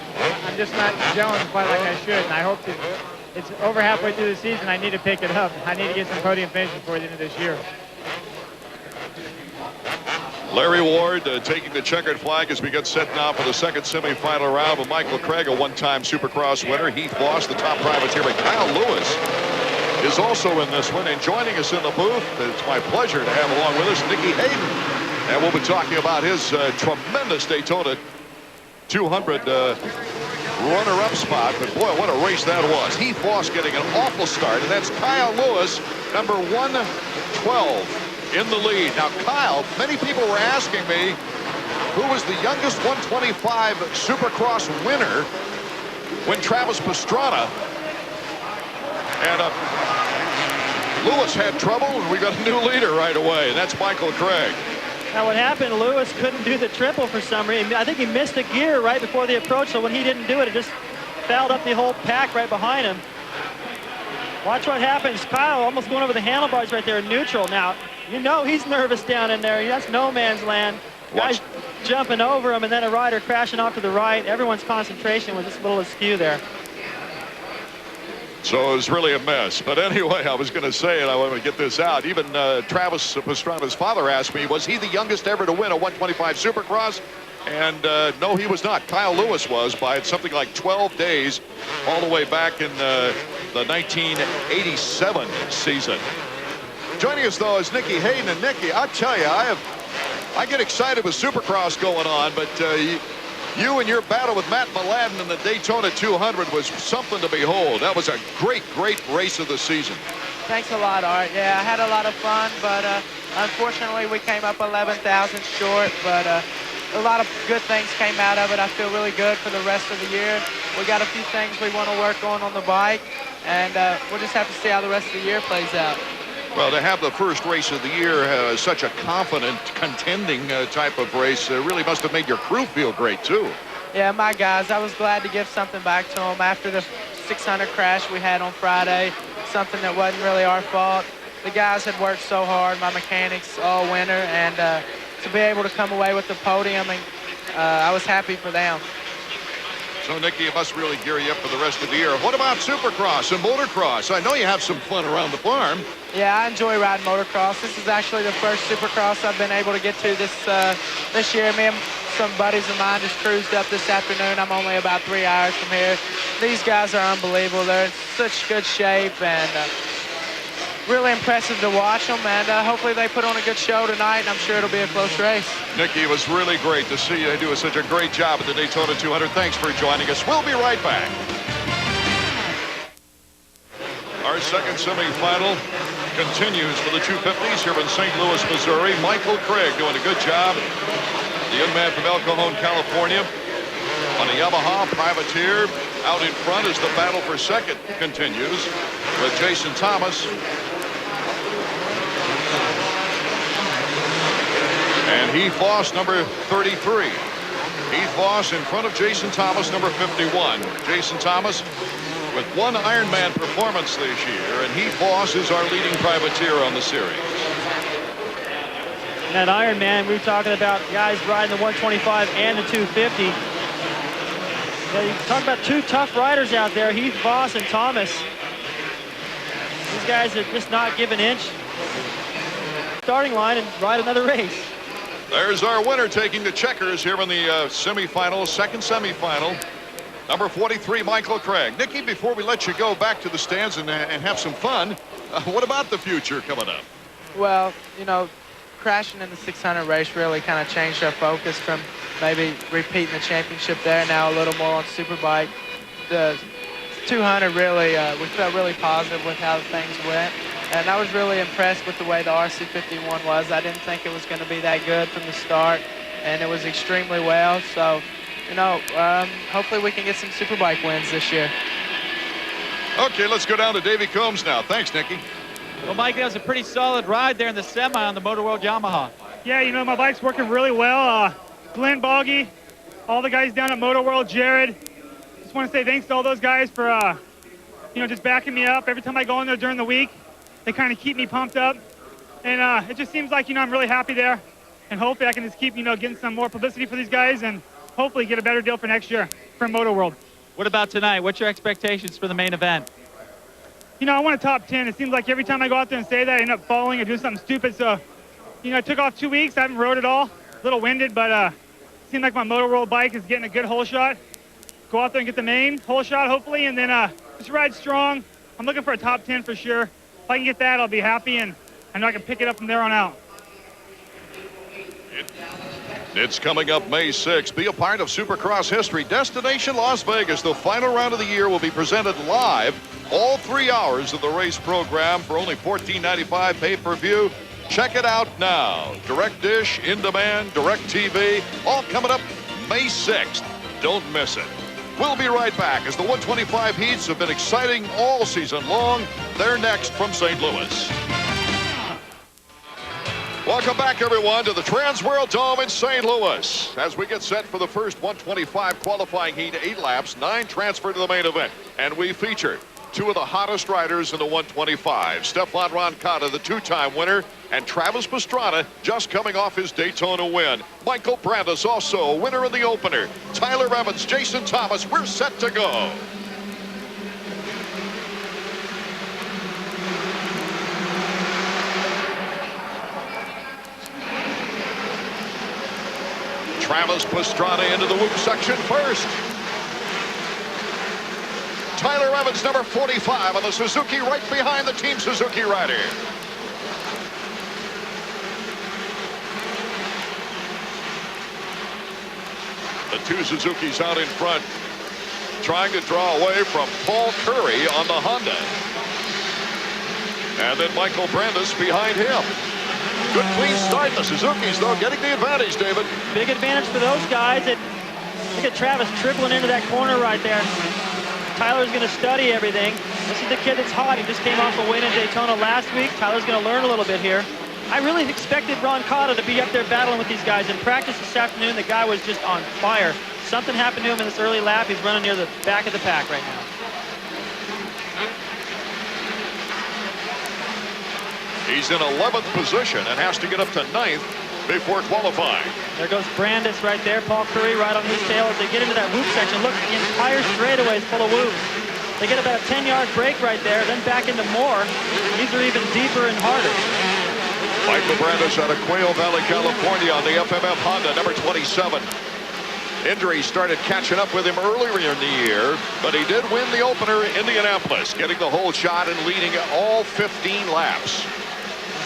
gelling quite like I should. And I hope that it's over halfway through the season. I need to pick it up. I need to get some podium finishes before the end of this year. Larry Ward taking the checkered flag as we get set now for the second semifinal round with Michael Craig, a one-time Supercross winner. Heath Voss, the top privateer, but Kyle Lewis is also in this one. And joining us in the booth, it's my pleasure to have along with us Nicky Hayden. And we'll be talking about his tremendous Daytona 200 runner-up spot, but boy, what a race that was. Heath Voss getting an awful start, and that's Kyle Lewis, number 112 in the lead. Now, Kyle, many people were asking me who was the youngest 125 Supercross winner when Travis Pastrana, and Lewis had trouble, and we got a new leader right away, and that's Michael Craig. Now what happened, Lewis couldn't do the triple for some reason. I think he missed a gear right before the approach, so when he didn't do it, it just fouled up the whole pack right behind him. Watch what happens. Kyle almost going over the handlebars right there in neutral. Now, you know he's nervous down in there. That's no man's land. Guys jumping over him, and then a rider crashing off to the right. Everyone's concentration was just a little askew there. So it was really a mess. But anyway, I was going to say, and I want to get this out, even Travis Pastrana's father asked me, was he the youngest ever to win a 125 Supercross? And no, he was not. Kyle Lewis was by something like 12 days, all the way back in the 1987 season. Joining us, though, is Nicky Hayden. And Nicky, I'll tell you, I get excited with Supercross going on, but you and your battle with Matt Mladen in the Daytona 200 was something to behold. That was a great, great race of the season. Thanks a lot, Art. Yeah, I had a lot of fun, but unfortunately we came up 11 thousandths short, but a lot of good things came out of it. I feel really good for the rest of the year. We got a few things we want to work on the bike, and we'll just have to see how the rest of the year plays out. Well, to have the first race of the year, such a confident, contending type of race, really must have made your crew feel great, too. Yeah, my guys, I was glad to give something back to them after the 600 crash we had on Friday, something that wasn't really our fault. The guys had worked so hard, my mechanics, all winter, and to be able to come away with the podium, and I was happy for them. So, Nicky, it must really gear you up for the rest of the year. What about Supercross and motocross? I know you have some fun around the farm. Yeah, I enjoy riding motocross. This is actually the first Supercross I've been able to get to this year. Me and some buddies of mine just cruised up this afternoon. I'm only about 3 hours from here. These guys are unbelievable. They're in such good shape, and really impressive to watch them, and hopefully they put on a good show tonight, and I'm sure it'll be a close race. Nicky, it was really great to see you do such a great job at the Daytona 200. Thanks for joining us. We'll be right back. Our second semifinal continues for the 250s here in St. Louis, Missouri. Michael Craig doing a good job. The young man from El Cajon, California, on a Yamaha Privateer. Out in front as the battle for second continues with Jason Thomas. And Heath Voss, number 33. Heath Voss in front of Jason Thomas, number 51. Jason Thomas with one Ironman performance this year, and Heath Voss is our leading privateer on the series. And that Ironman, we were talking about guys riding the 125 and the 250. Yeah, you talk about two tough riders out there, Heath Voss and Thomas. These guys are just not give an inch. Starting line and ride another race. There's our winner taking the checkers here in the semifinal, second semifinal. Number 43, Michael Craig. Nicky, before we let you go back to the stands and have some fun, what about the future coming up? Well, you know, crashing in the 600 race really kind of changed our focus from maybe repeating the championship there, now a little more on Superbike. The 200 really, we felt really positive with how things went. And I was really impressed with the way the RC51 was. I didn't think it was going to be that good from the start, and it was extremely well. So, you know, hopefully we can get some Superbike wins this year. Okay, let's go down to Davey Combs now. Thanks, Nicky. Well, Mike, that was a pretty solid ride there in the semi on the Motor World Yamaha. Yeah, you know, my bike's working really well. Glenn Boggy, all the guys down at Motor World, Jared. Just want to say thanks to all those guys for, you know, just backing me up. Every time I go in there during the week, they kind of keep me pumped up. And it just seems like, you know, I'm really happy there. And hopefully I can just keep, you know, getting some more publicity for these guys and hopefully get a better deal for next year from Motor World. What about tonight? What's your expectations for the main event? You know, I want a top 10. It seems like every time I go out there and say that, I end up falling or doing something stupid. So, you know, I took off 2 weeks. I haven't rode at all. A little winded, but it seemed like my Motor World bike is getting a good hole shot. Go out there and get the main hole shot, hopefully, and then just ride strong. I'm looking for a top 10 for sure. If I can get that, I'll be happy, and I know I can pick it up from there on out. It's coming up May 6th. Be a part of Supercross history. Destination Las Vegas. The final round of the year will be presented live. All 3 hours of the race program for only $14.95 pay-per-view. Check it out now. Direct Dish, In Demand, Direct TV. All coming up May 6th. Don't miss it. We'll be right back as the 125 heats have been exciting all season long. They're next from St. Louis. Welcome back, everyone, to the Trans World Dome in St. Louis. As we get set for the first 125 qualifying heat, 8 laps, 9 transfer to the main event. And we feature 2 of the hottest riders in the 125. Stefan Roncada, the 2-time winner, and Travis Pastrana, just coming off his Daytona win. Michael Brandes, also a winner in the opener. Tyler Evans, Jason Thomas, we're set to go. Travis Pastrana into the whoop section first. Tyler Evans, number 45 on the Suzuki, right behind the Team Suzuki rider. The 2 Suzukis out in front, trying to draw away from Paul Curry on the Honda. And then Michael Brandes behind him. Good clean start. The Suzukis, though, getting the advantage, David. Big advantage for those guys. Look at Travis tripling into that corner right there. Tyler's going to study everything. This is the kid that's hot. He just came off a win in Daytona last week. Tyler's going to learn a little bit here. I really expected Roncada to be up there battling with these guys. In practice this afternoon, the guy was just on fire. Something happened to him in this early lap. He's running near the back of the pack right now. He's in 11th position and has to get up to 9th before qualifying. There goes Brandes right there. Paul Curry right on his tail as they get into that whoop section. Look, the entire straightaway is full of whoops. They get about a 10-yard break right there, then back into more. These are even deeper and harder. Michael Brandes out of Quail Valley, California on the FMF Honda, number 27. Injuries started catching up with him earlier in the year, but he did win the opener in Indianapolis, getting the whole shot and leading all 15 laps.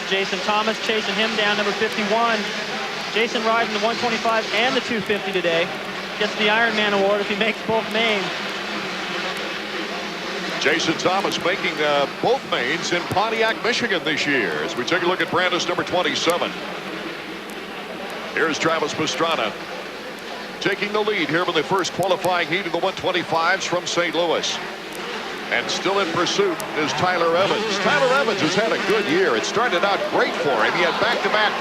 Jason Thomas chasing him down, number 51. Jason riding the 125 and the 250 today. Gets the Ironman award if he makes both mains. Jason Thomas making both mains in Pontiac, Michigan this year. As we take a look at Brandes, number 27. Here's Travis Pastrana taking the lead here in the first qualifying heat of the 125s from St. Louis. And still in pursuit is Tyler Evans. Tyler Evans has had a good year. It started out great for him. He had back-to-back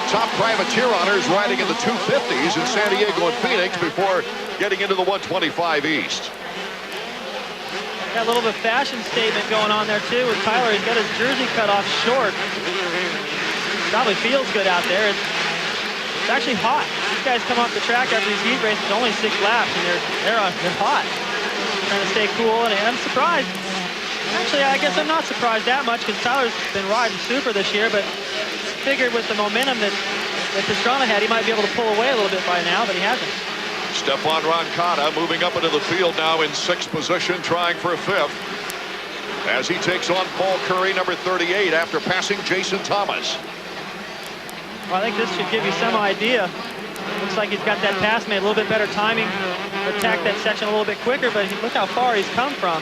top privateer honors riding in the 250s in San Diego and Phoenix before getting into the 125 East. Got a little bit of fashion statement going on there too with Tyler. He's got his jersey cut off short. Probably feels good out there. It's actually hot. These guys come off the track after these heat races, only 6 laps, and they're hot. Trying to stay cool, and I'm surprised. Actually, I guess I'm not surprised that much because Tyler's been riding super this year, but figured with the momentum that Pastrana had, he might be able to pull away a little bit by now, but he hasn't. Stefan Roncada moving up into the field now in 6th position, trying for a 5th. As he takes on Paul Curry, number 38, after passing Jason Thomas. Well, I think this should give you some idea. Looks like he's got that pass made, a little bit better timing. Attack that section a little bit quicker, but look how far he's come from.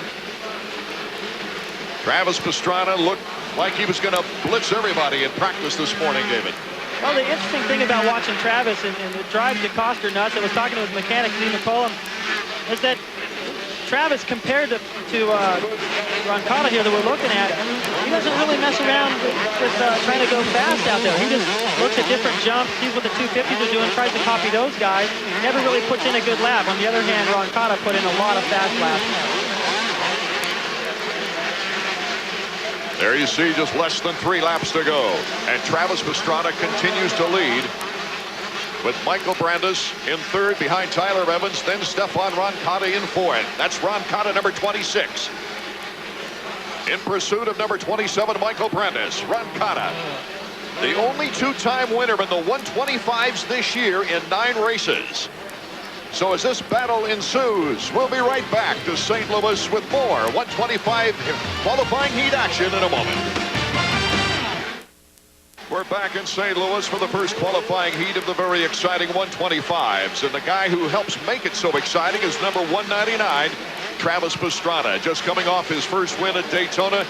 Travis Pastrana looked like he was going to blitz everybody in practice this morning, David. Well, the interesting thing about watching Travis, and it drives DeCoster nuts, I was talking to his mechanic, Lee McCollum, is that Travis, compared to Roncada here that we're looking at, he doesn't really mess around with trying to go fast out there. He just looks at different jumps, sees what the 250s are doing, tries to copy those guys, never really puts in a good lap. On the other hand, Roncada put in a lot of fast laps. There you see just less than 3 laps to go. And Travis Pastrana continues to lead with Michael Brandes in 3rd behind Tyler Evans, then Stefan Roncada in 4th. That's Roncada, number 26. In pursuit of number 27, Michael Brandes. Roncada, the only 2-time winner in the 125s this year in 9 races. So as this battle ensues, we'll be right back to St. Louis with more 125 qualifying heat action in a moment. We're back in St. Louis for the first qualifying heat of the very exciting 125s. And the guy who helps make it so exciting is number 199, Travis Pastrana. Just coming off his first win at Daytona.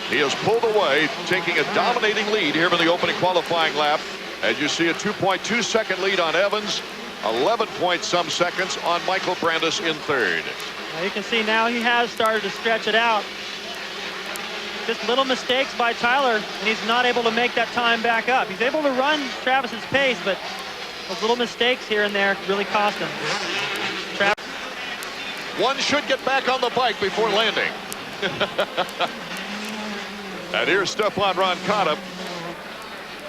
He has pulled away, taking a dominating lead here in the opening qualifying lap. And you see a 2.2-second lead on Evans, 11-point-some seconds on Michael Brandis in third. Well, you can see now he has started to stretch it out. Just little mistakes by Tyler, and he's not able to make that time back up. He's able to run Travis's pace, but those little mistakes here and there really cost him. One should get back on the bike before landing. And here's Stefan Roncada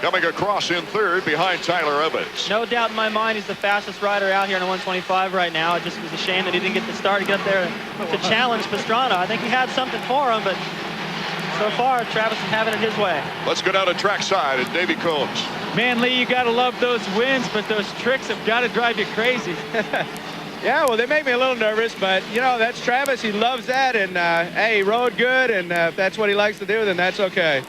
coming across in third behind Tyler Evans. No doubt in my mind he's the fastest rider out here in the 125 right now. It just was a shame that he didn't get the start to get up there to challenge Pastrana. I think he had something for him, but so far Travis is having it his way. Let's go down to trackside and Davey Combs. Man, Lee, you got to love those wins, but those tricks have got to drive you crazy. Yeah, well, they make me a little nervous, but, you know, that's Travis. He loves that, and, hey, he rode good, and if that's what he likes to do, then that's okay.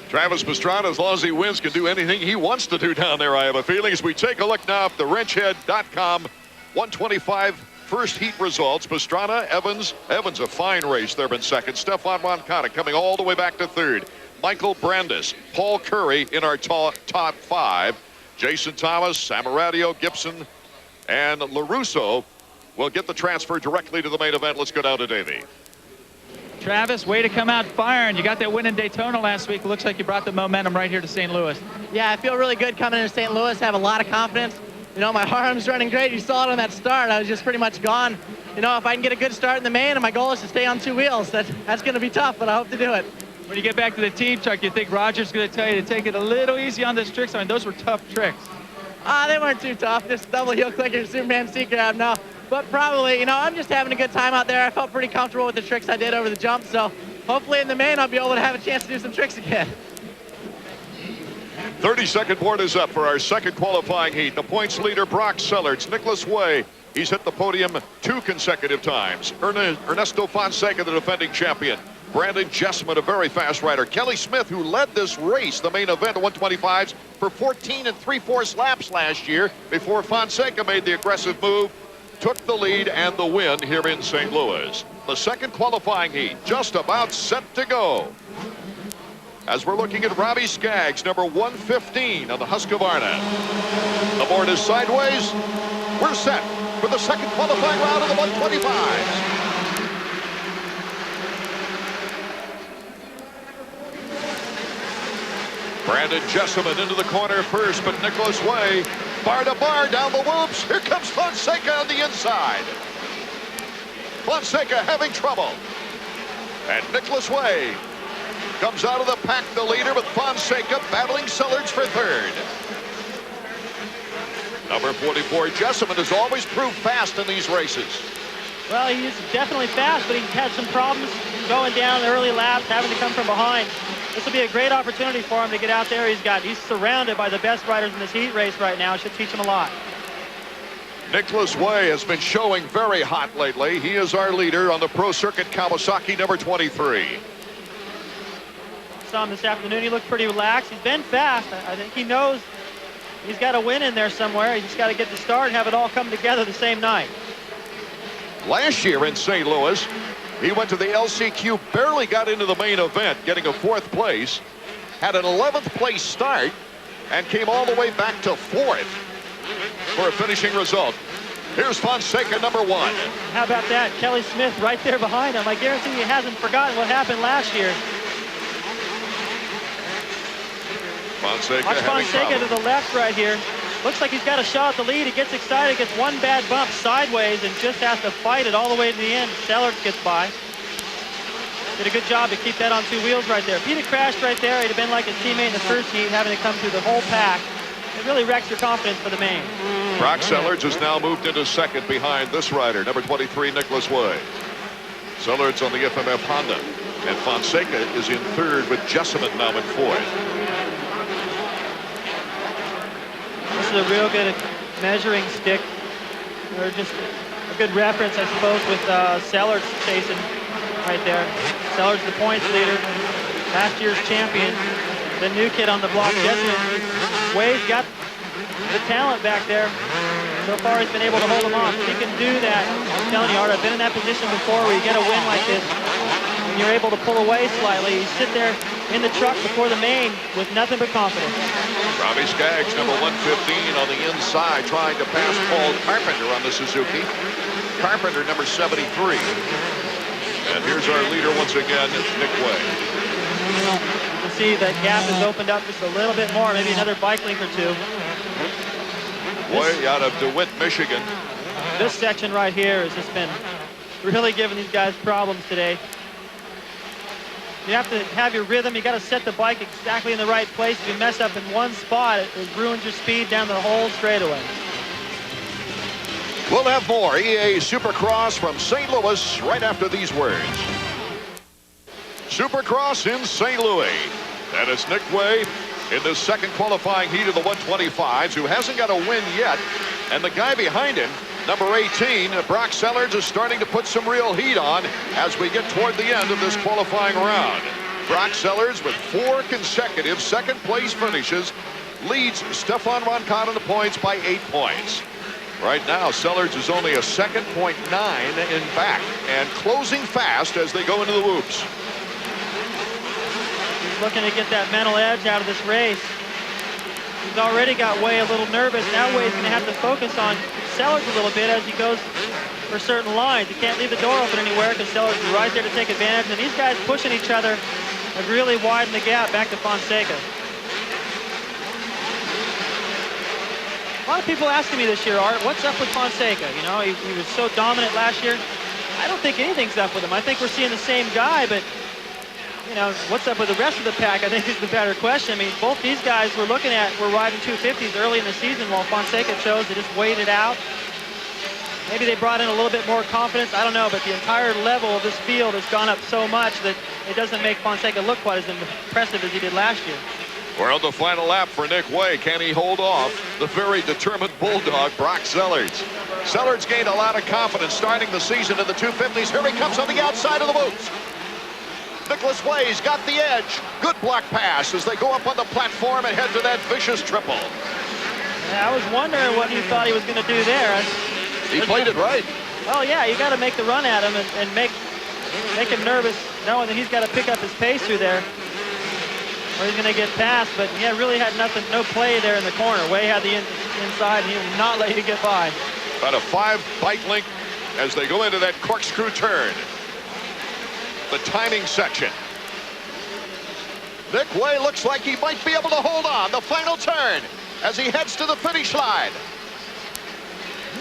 Travis Pastrana, as long as he wins, can do anything he wants to do down there, I have a feeling. As we take a look now at the wrenchhead.com 125 first heat results. Pastrana, Evans a fine race there in second. Stefan Roncada coming all the way back to third. Michael Brandis, Paul Curry in our top five. Jason Thomas, Samaradio, Gibson, and LaRusso will get the transfer directly to the main event. Let's go down to Davey. Travis, way to come out firing. You got that win in Daytona last week. Looks like you brought the momentum right here to St. Louis. Yeah, I feel really good coming into St. Louis. I have a lot of confidence. You know, my arm's running great. You saw it on that start. I was just pretty much gone. You know, if I can get a good start in the main, and my goal is to stay on two wheels, that's going to be tough, but I hope to do it. When you get back to the team truck, you think Roger's going to tell you to take it a little easy on those tricks? I mean, those were tough tricks. They weren't too tough. Just double heel clicker, Superman C-grab, no. But probably, you know, I'm just having a good time out there. I felt pretty comfortable with the tricks I did over the jump, so hopefully in the main I'll be able to have a chance to do some tricks again. 30-second board is up for our second qualifying heat. The points leader, Brock Sellards. Nicholas Way, he's hit the podium 2 consecutive times. Ernesto Fonseca, the defending champion. Brandon Jessman, a very fast rider. Kelly Smith, who led this race, the main event of 125s, for 14 3/4 laps last year before Fonseca made the aggressive move, took the lead and the win here in St. Louis. The second qualifying heat just about set to go. As we're looking at Robbie Skaggs, number 115 on the Husqvarna. The board is sideways. We're set for the second qualifying round of the 125s. Brandon Jessamine into the corner first, but Nicholas Way, bar to bar down the whoops. Here comes Fonseca on the inside. Fonseca having trouble. And Nicholas Way comes out of the pack, the leader, with Fonseca battling Sellards for third. Number 44, Jessamine has always proved fast in these races. Well, he's definitely fast, but he's had some problems going down the early laps, having to come from behind. This will be a great opportunity for him to get out there. He's surrounded by the best riders in this heat race right now. It should teach him a lot. Nicholas Way has been showing very hot lately. He is our leader on the pro circuit, Kawasaki, number 23. Saw him this afternoon. He looked pretty relaxed. He's been fast. I think he knows he's got a win in there somewhere. He's just got to get the start and have it all come together the same night. Last year in St. Louis, he went to the LCQ, barely got into the main event, getting a 4th place, had an 11th place start, and came all the way back to 4th for a finishing result. Here's Fonseca, number 1. How about that? Kelly Smith right there behind him. I guarantee he hasn't forgotten what happened last year. Fonseca Watch Fonseca to the left right here. Looks like he's got a shot at the lead. He gets excited, gets one bad bump sideways, and just has to fight it all the way to the end. Sellards gets by. Did a good job to keep that on 2 wheels right there. If he'd have crashed right there, he'd have been like his teammate in the first heat, having to come through the whole pack. It really wrecks your confidence for the main. Brock Sellards has now moved into second behind this rider, number 23, Nicholas Way. Sellards on the FMF Honda. And Fonseca is in third with Jessamine now in 4th. This is a real good measuring stick, or just a good reference, I suppose, with Sellards chasing right there. Sellards the points leader, last year's champion. the new kid on the block, Jessamine. Wade's got the talent back there. So far, he's been able to hold him off. If he can do that, I'm telling you, Art, I've been in that position before where you get a win like this, and you're able to pull away slightly. You sit there in the truck before the main with nothing but confidence. Robbie Skaggs, number 115 on the inside, trying to pass Paul Carpenter on the Suzuki. Carpenter, number 73. And here's our leader once again, Nick Way. You can see that gap has opened up just a little bit more, maybe another bike length or two. Way out of DeWitt, Michigan. This section right here has just been really giving these guys problems today. You have to have your rhythm. You got to set the bike exactly in the right place. If you mess up in one spot, it ruins your speed down the whole straightaway. We'll have more EA Supercross from St. Louis right after these words. Supercross in St. Louis. And it's Nick Way in the second qualifying heat of the 125s, who hasn't got a win yet. And the guy behind him, number 18, Brock Sellards, is starting to put some real heat on as we get toward the end of this qualifying round. Brock Sellards, with 4 consecutive second-place finishes, leads Stefan Roncott in the points by 8 points. Right now, Sellards is only a second, .9 in back, and closing fast as they go into the whoops. He's looking to get that mental edge out of this race. He's already got Way a little nervous. Now Way's going to have to focus on Sellards a little bit as he goes for certain lines. He can't leave the door open anywhere because Sellards is right there to take advantage. And these guys pushing each other have really widened the gap back to Fonseca. A lot of people asking me this year, Art, what's up with Fonseca? You know, he was so dominant last year. I don't think anything's up with him. I think we're seeing the same guy, but you know, what's up with the rest of the pack, I think, is the better question. I mean, both these guys were riding 250s early in the season, while Fonseca chose to just wait it out. Maybe they brought in a little bit more confidence. I don't know, but the entire level of this field has gone up so much that it doesn't make Fonseca look quite as impressive as he did last year. We're on the final lap for Nick Way. Can he hold off the very determined bulldog, Brock Sellards? Sellards gained a lot of confidence starting the season in the 250s. Here he comes on the outside of the boots. Nicholas Way's got the edge. Good block pass as they go up on the platform and head to that vicious triple. Yeah, I was wondering what he thought he was going to do there. He played it right. Well, yeah, you got to make the run at him and make him nervous, knowing that he's got to pick up his pace through there, or he's going to get past. But he really had nothing, no play there in the corner. Way had the inside, and he will not let you get by. About a 5 bike length as they go into that corkscrew turn. The timing section. Nick Way looks like he might be able to hold on. The final turn as he heads to the finish line.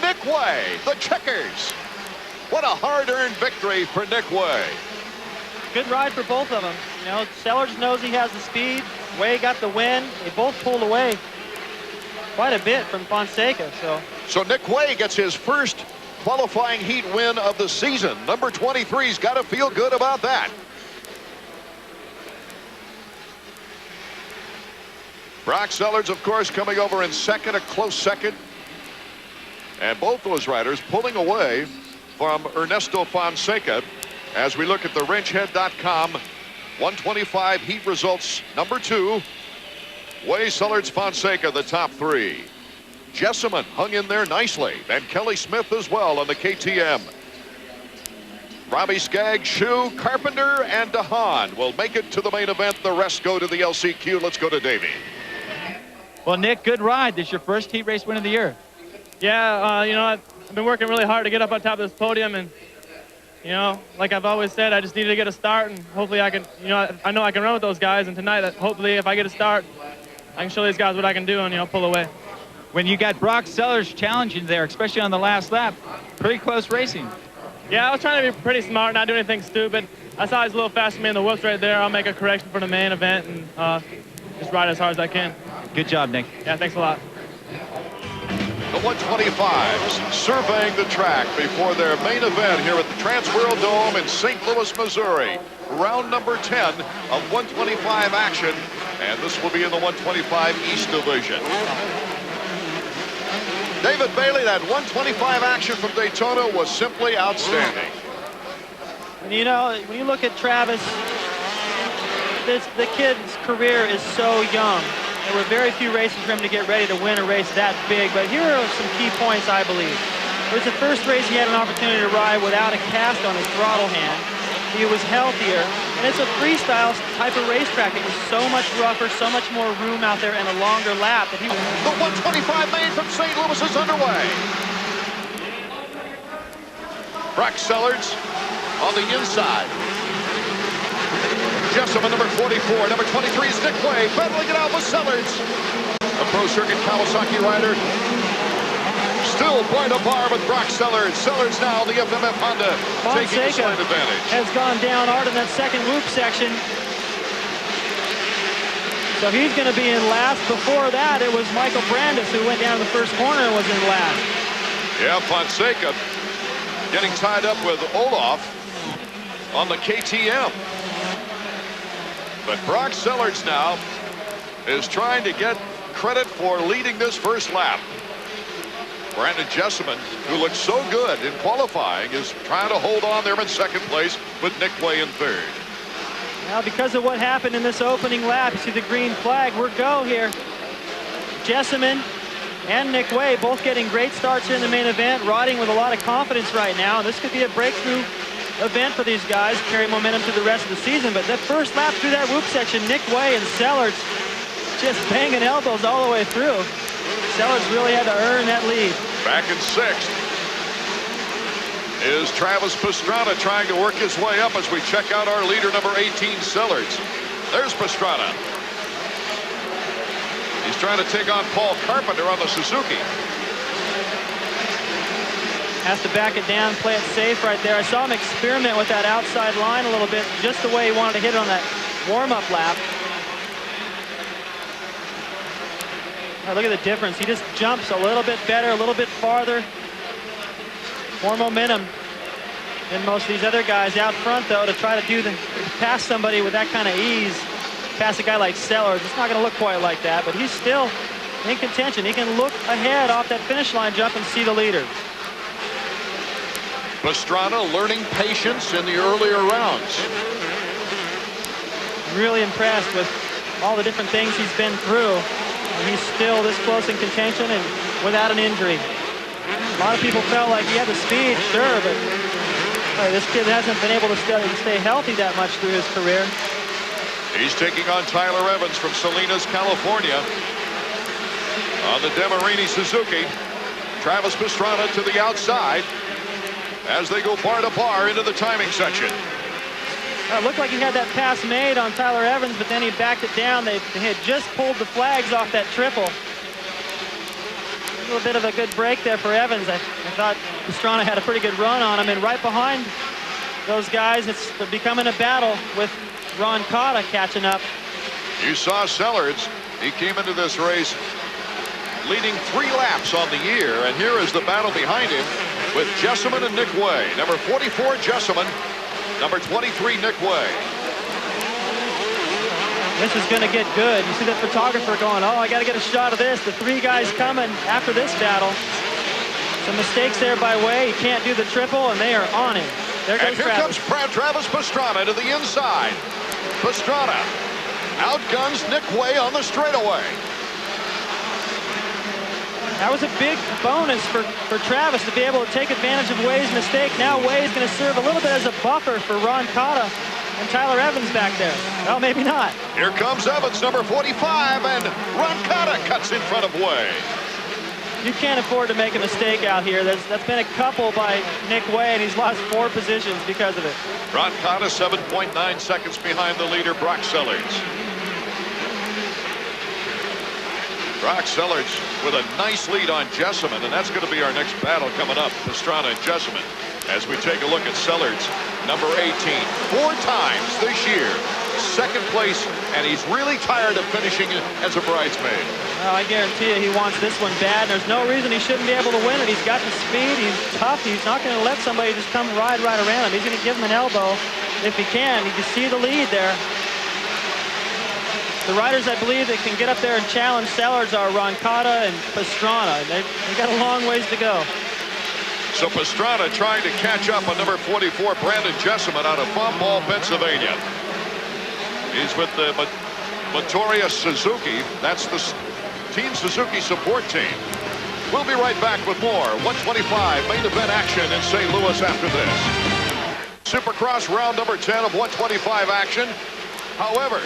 Nick Way, the checkers. What a hard-earned victory for Nick Way. Good ride for both of them. You know, Sellards knows he has the speed. Way got the win. They both pulled away quite a bit from Fonseca. So Nick Way gets his first qualifying heat win of the season. Number 23's got to feel good about that. Brock Sellards, of course, coming over in second, a close second. And both those riders pulling away from Ernesto Fonseca as we look at the wrenchhead.com 125 heat results. Number 2, Way, Sellards, Fonseca, the top 3. Jessamine hung in there nicely, and Kelly Smith as well on the KTM. Robbie Skaggs, Shu, Carpenter, and DeHaan will make it to the main event. The rest go to the LCQ. Let's go to Davey. Well, Nick, good ride. This is your first heat race win of the year. Yeah, you know, I've been working really hard to get up on top of this podium, and you know, like I've always said, I just needed to get a start, and hopefully I can, you know I can run with those guys, and tonight, hopefully, if I get a start, I can show these guys what I can do and, you know, pull away. When you got Brock Sellards challenging there, especially on the last lap, pretty close racing. Yeah, I was trying to be pretty smart, not do anything stupid. I saw he's a little faster than me in the whoops right there. I'll make a correction for the main event and just ride as hard as I can. Good job, Nick. Yeah, thanks a lot. The 125s surveying the track before their main event here at the Transworld Dome in St. Louis, Missouri. Round number 10 of 125 action, and this will be in the 125 East Division. David Bailey, that 125 action from Daytona was simply outstanding. And you know, when you look at Travis the kid's career is so young. There were very few races for him to get ready to win a race that big, but here are some key points, I believe. It was the first race he had an opportunity to ride without a cast on his throttle hand. He was healthier, and it's a freestyle type of racetrack. It was so much rougher, so much more room out there, and a longer lap that he was... The 125 main from St. Louis is underway. Brock Sellards on the inside. Jessamine, number 44. Number 23 is Nick Way, battling it out with Sellards. A Pro Circuit Kawasaki rider. Still bar to bar with Brock Sellards. Sellards now the FMF Honda taking the slight advantage. Has gone down hard in that second loop section. So he's going to be in last. Before that, it was Michael Brandis who went down to the first corner and was in last. Yeah, Fonseca getting tied up with Olaf on the KTM. But Brock Sellards now is trying to get credit for leading this first lap. Brandon Jessamine, who looked so good in qualifying, is trying to hold on there in second place with Nick Way in third. Now, because of what happened in this opening lap, you see the green flag. We're go here. Jessamine and Nick Way both getting great starts here in the main event, riding with a lot of confidence right now. This could be a breakthrough event for these guys, carry momentum through the rest of the season. But that first lap through that whoop section, Nick Way and Sellards just banging elbows all the way through. Sellards really had to earn that lead. Back in sixth is Travis Pastrana trying to work his way up as we check out our leader, number 18, Sellards. There's Pastrana. He's trying to take on Paul Carpenter on the Suzuki. Has to back it down, play it safe right there. I saw him experiment with that outside line a little bit, just the way he wanted to hit it on that warm-up lap. Oh, look at the difference. He just jumps a little bit better, a little bit farther. More momentum than most of these other guys out front, though, to try to pass somebody with that kind of ease. Pass a guy like Sellards, it's not going to look quite like that, but he's still in contention. He can look ahead off that finish line jump and see the leader. Pastrana learning patience in the earlier rounds. Really impressed with all the different things he's been through. And he's still this close in contention and without an injury. A lot of people felt like he had the speed, sure, but this kid hasn't been able to stay healthy that much through his career. He's taking on Tyler Evans from Salinas, California on the Demarini Suzuki. Travis Pastrana to the outside as they go bar to bar into the timing section. It looked like he had that pass made on Tyler Evans, but then he backed it down. They had just pulled the flags off that triple. A little bit of a good break there for Evans. I thought Pastrana had a pretty good run on him, and right behind those guys, it's becoming a battle with Ron Cotta catching up. You saw Sellards. He came into this race leading 3 laps on the year, and here is the battle behind him with Jessamine and Nick Way. Number 44, Jessamine. Number 23, Nick Way. This is going to get good. You see the photographer going, oh, I got to get a shot of this. The 3 guys coming after this battle. Some mistakes there by Way. He can't do the triple, and they are on him. There goes Travis. Comes Travis Pastrana to the inside. Pastrana outguns Nick Way on the straightaway. That was a big bonus for Travis to be able to take advantage of Way's mistake. Now Way is going to serve a little bit as a buffer for Ron Cotta and Tyler Evans back there. Well, maybe not. Here comes Evans, number 45, and Ron Cotta cuts in front of Way. You can't afford to make a mistake out here. That's been a couple by Nick Way, and he's lost 4 positions because of it. Ron Cotta 7.9 seconds behind the leader, Brock Sellards. Brock Sellards with a nice lead on Jessamine, and that's going to be our next battle coming up, Pastrana and Jessamine, as we take a look at Sellards, number 18, 4 times this year, second place, and he's really tired of finishing as a bridesmaid. Well, I guarantee you he wants this one bad. There's no reason he shouldn't be able to win it. He's got the speed, he's tough, he's not going to let somebody just come ride right around him. He's going to give him an elbow if he can. You can see the lead there. The riders, I believe, that can get up there and challenge Sellards are Ron Cotta and Pastrana. They got a long ways to go. So Pastrana trying to catch up on number 44, Brandon Jessamine out of Fomball, Pennsylvania. He's with the Motoria Suzuki. That's the Team Suzuki support team. We'll be right back with more 125 main event action in St. Louis after this. Supercross round number 10 of 125 action. However,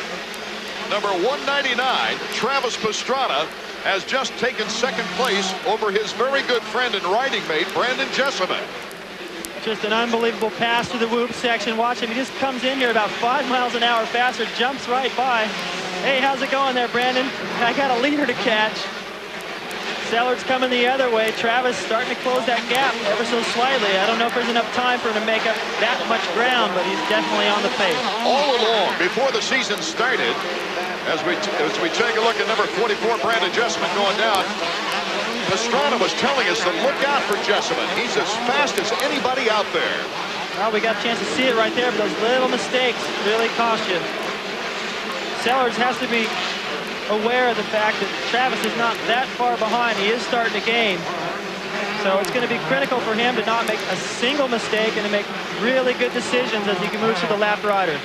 number 199, Travis Pastrana, has just taken second place over his very good friend and riding mate, Brandon Jessamine. Just an unbelievable pass to the whoop section. Watch him. He just comes in here about 5 miles an hour faster, jumps right by. Hey, how's it going there, Brandon? I got a leader to catch. Sellard's coming the other way. Travis starting to close that gap ever so slightly. I don't know if there's enough time for him to make up that much ground, but he's definitely on the pace. All along, before the season started, as we take a look at number 44, Brandon Jessamine going down, Pastrana was telling us to look out for Jessamine. He's as fast as anybody out there. Well, we got a chance to see it right there, but those little mistakes really cost you. Sellers has to be aware of the fact that Travis is not that far behind. He is starting to gain. So it's going to be critical for him to not make a single mistake and to make really good decisions as he moves to the lap rider.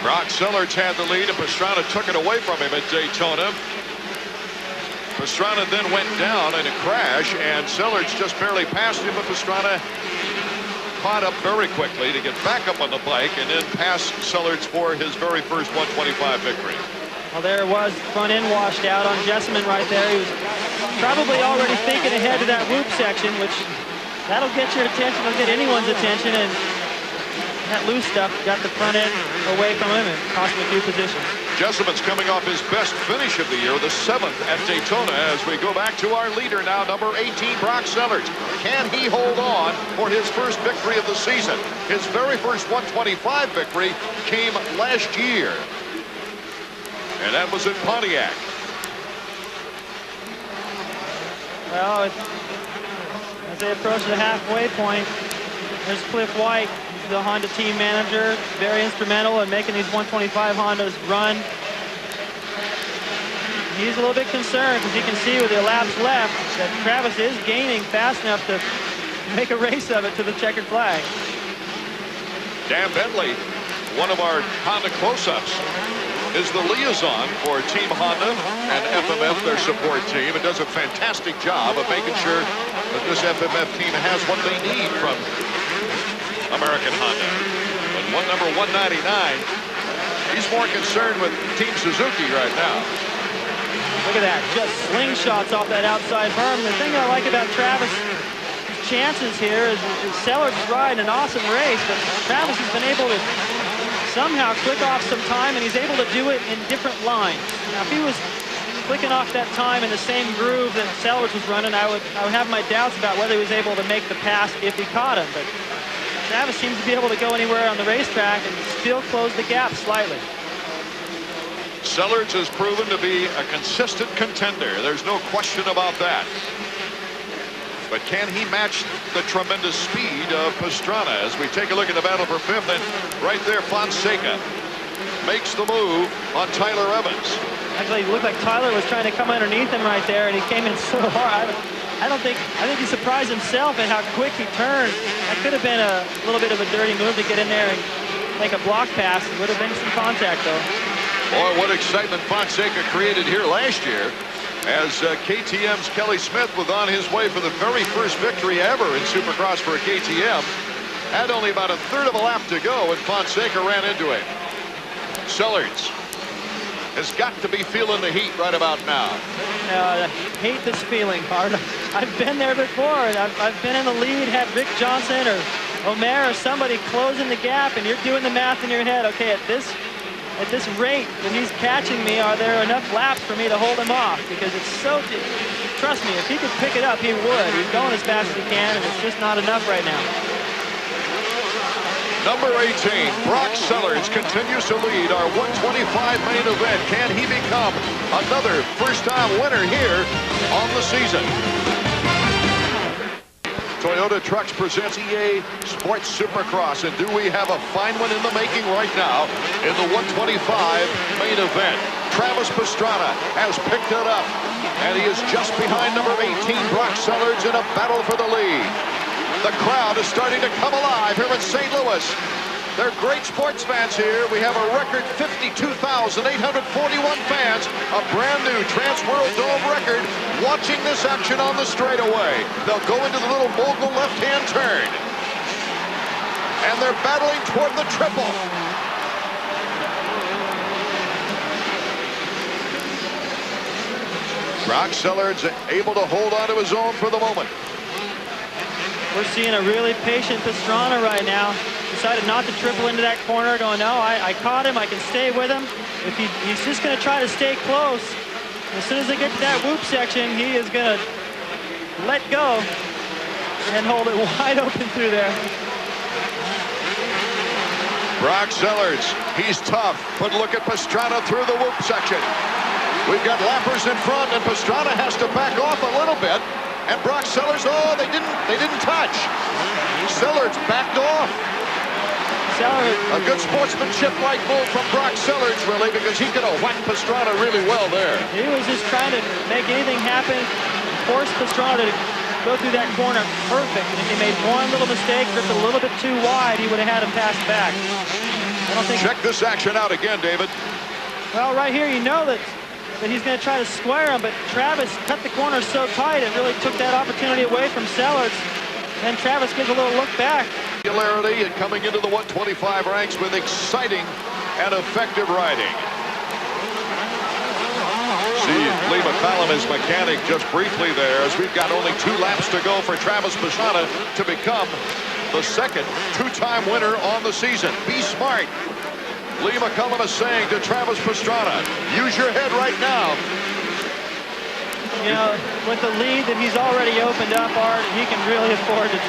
Brock Sellards had the lead, and Pastrana took it away from him at Daytona. Pastrana then went down in a crash, and Sellards just barely passed him, but Pastrana caught up very quickly to get back up on the bike and then pass Sellards for his very first 125 victory. Well, there it was, front end washed out on Jessamine right there. He was probably already thinking ahead to that whoop section, which that'll get your attention, it'll get anyone's attention, and that loose stuff got the front end away from him and cost him a few positions. Jessamine's coming off his best finish of the year, the 7th at Daytona, as we go back to our leader now, number 18, Brock Sellards. Can he hold on for his first victory of the season? His very first 125 victory came last year, and that was in Pontiac. Well, as they approach the halfway point, there's Cliff White, the Honda team manager, very instrumental in making these 125 Hondas run. He's a little bit concerned because he can see with the laps left that Travis is gaining fast enough to make a race of it to the checkered flag. Dan Bentley, one of our Honda close-ups, is the liaison for Team Honda and FMF, their support team, and does a fantastic job of making sure that this FMF team has what they need from American Honda. But number 199, he's more concerned with Team Suzuki right now. Look at that, just slingshots off that outside berm. The thing I like about Travis' chances here is Sellards is riding an awesome race, but Travis has been able to somehow click off some time, and he's able to do it in different lines. Now, if he was clicking off that time in the same groove that Sellards was running, I would have my doubts about whether he was able to make the pass if he caught him. But Travis seems to be able to go anywhere on the racetrack and still close the gap slightly. Sellards has proven to be a consistent contender. There's no question about that. But can he match the tremendous speed of Pastrana? As we take a look at the battle for fifth, and right there, Fonseca makes the move on Tyler Evans. Actually, it looked like Tyler was trying to come underneath him right there, and he came in so hard. I think he surprised himself at how quick he turned. That could have been a little bit of a dirty move to get in there and make a block pass. It would have been some contact, though. Boy, what excitement Fonseca created here last year, as KTM's Kelly Smith was on his way for the very first victory ever in Supercross for a KTM. Had only about a third of a lap to go, and Fonseca ran into him. Sellards has got to be feeling the heat right about now. I hate this feeling, Bart. I've been there before. I've been in the lead, had Rick Johnson or Omer or somebody closing the gap, and you're doing the math in your head. Okay, at this rate that he's catching me, are there enough laps for me to hold him off? Because it's so, trust me, if he could pick it up, he would. He's going as fast as he can, and it's just not enough right now. Number 18, Brock Sellards continues to lead our 125 main event. Can he become another first-time winner here on the season? Toyota Trucks presents EA Sports Supercross, and do we have a fine one in the making right now in the 125 main event? Travis Pastrana has picked it up, and he is just behind number 18, Brock Sellards, in a battle for the lead. The crowd is starting to come alive here in St. Louis. They're great sports fans here. We have a record 52,841 fans, a brand new Trans World Dome record, watching this action on the straightaway. They'll go into the little mogul left-hand turn. And they're battling toward the triple. Brock Sellard's able to hold on to his own for the moment. We're seeing a really patient Pastrana right now. Decided not to triple into that corner, going, no, I caught him, I can stay with him. If he's just going to try to stay close, as soon as they get to that whoop section, he is going to let go and hold it wide open through there. Brock Sellards, he's tough, but look at Pastrana through the whoop section. We've got lappers in front, and Pastrana has to back off a little bit. And Brock Sellards, oh, they didn't touch. Sellards backed off. A good sportsmanship-like move from Brock Sellards, really, because he could have whacked Pastrana really well there. He was just trying to make anything happen, force Pastrana to go through that corner perfect. And if he made one little mistake, gripped a little bit too wide, he would have had him pass back. I don't think. Check this action out again, David. Well, right here, you know that he's going to try to square him, but Travis cut the corner so tight, it really took that opportunity away from Sellards. And Travis gives a little look back. Popularity and coming into the 125 ranks with exciting and effective riding. See Lee McCollum, his mechanic, just briefly there, as we've got only 2 laps to go for Travis Pastrana to become the second two-time winner on the season. Be smart. Lee McCollum is saying to Travis Pastrana, use your head right now. You know, with the lead that he's already opened up, Art, he can really afford to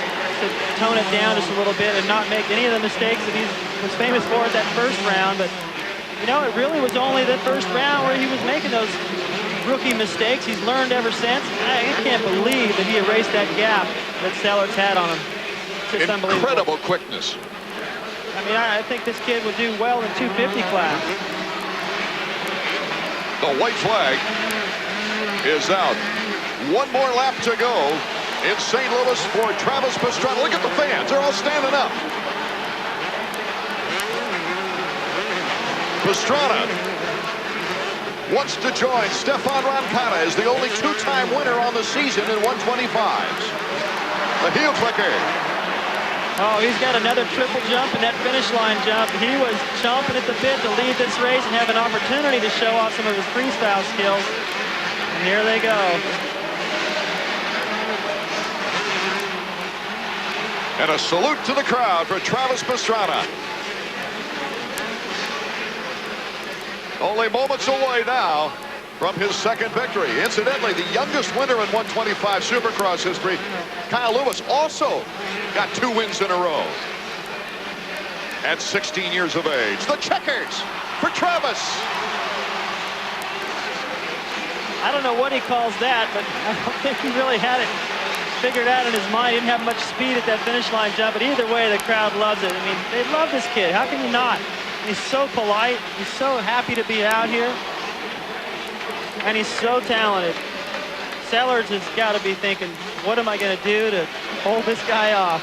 tone it down just a little bit and not make any of the mistakes that he was famous for at that first round. But, you know, it really was only the first round where he was making those rookie mistakes. He's learned ever since. I can't believe that he erased that gap that Sellards had on him. It's just unbelievable. Incredible quickness. I mean, I think this kid would do well in 250 class. The white flag is out. One more lap to go in St. Louis for Travis Pastrana. Look at the fans. They're all standing up. Pastrana wants to join Stefan Roncada as the only two-time winner on the season in 125s. The heel clicker. Oh, he's got another triple jump and that finish line jump. He was chomping at the bit to lead this race and have an opportunity to show off some of his freestyle skills. And here they go. And a salute to the crowd for Travis Pastrana. Only moments away now from his second victory. Incidentally, the youngest winner in 125 Supercross history, Kyle Lewis, also got 2 wins in a row at 16 years of age. The checkers for Travis. I don't know what he calls that, but I don't think he really had it figured out in his mind. He didn't have much speed at that finish line jump, but either way, the crowd loves it. I mean, they love this kid. How can you not? He's so polite. He's so happy to be out here. And he's so talented. Sellards has got to be thinking, what am I going to do to hold this guy off?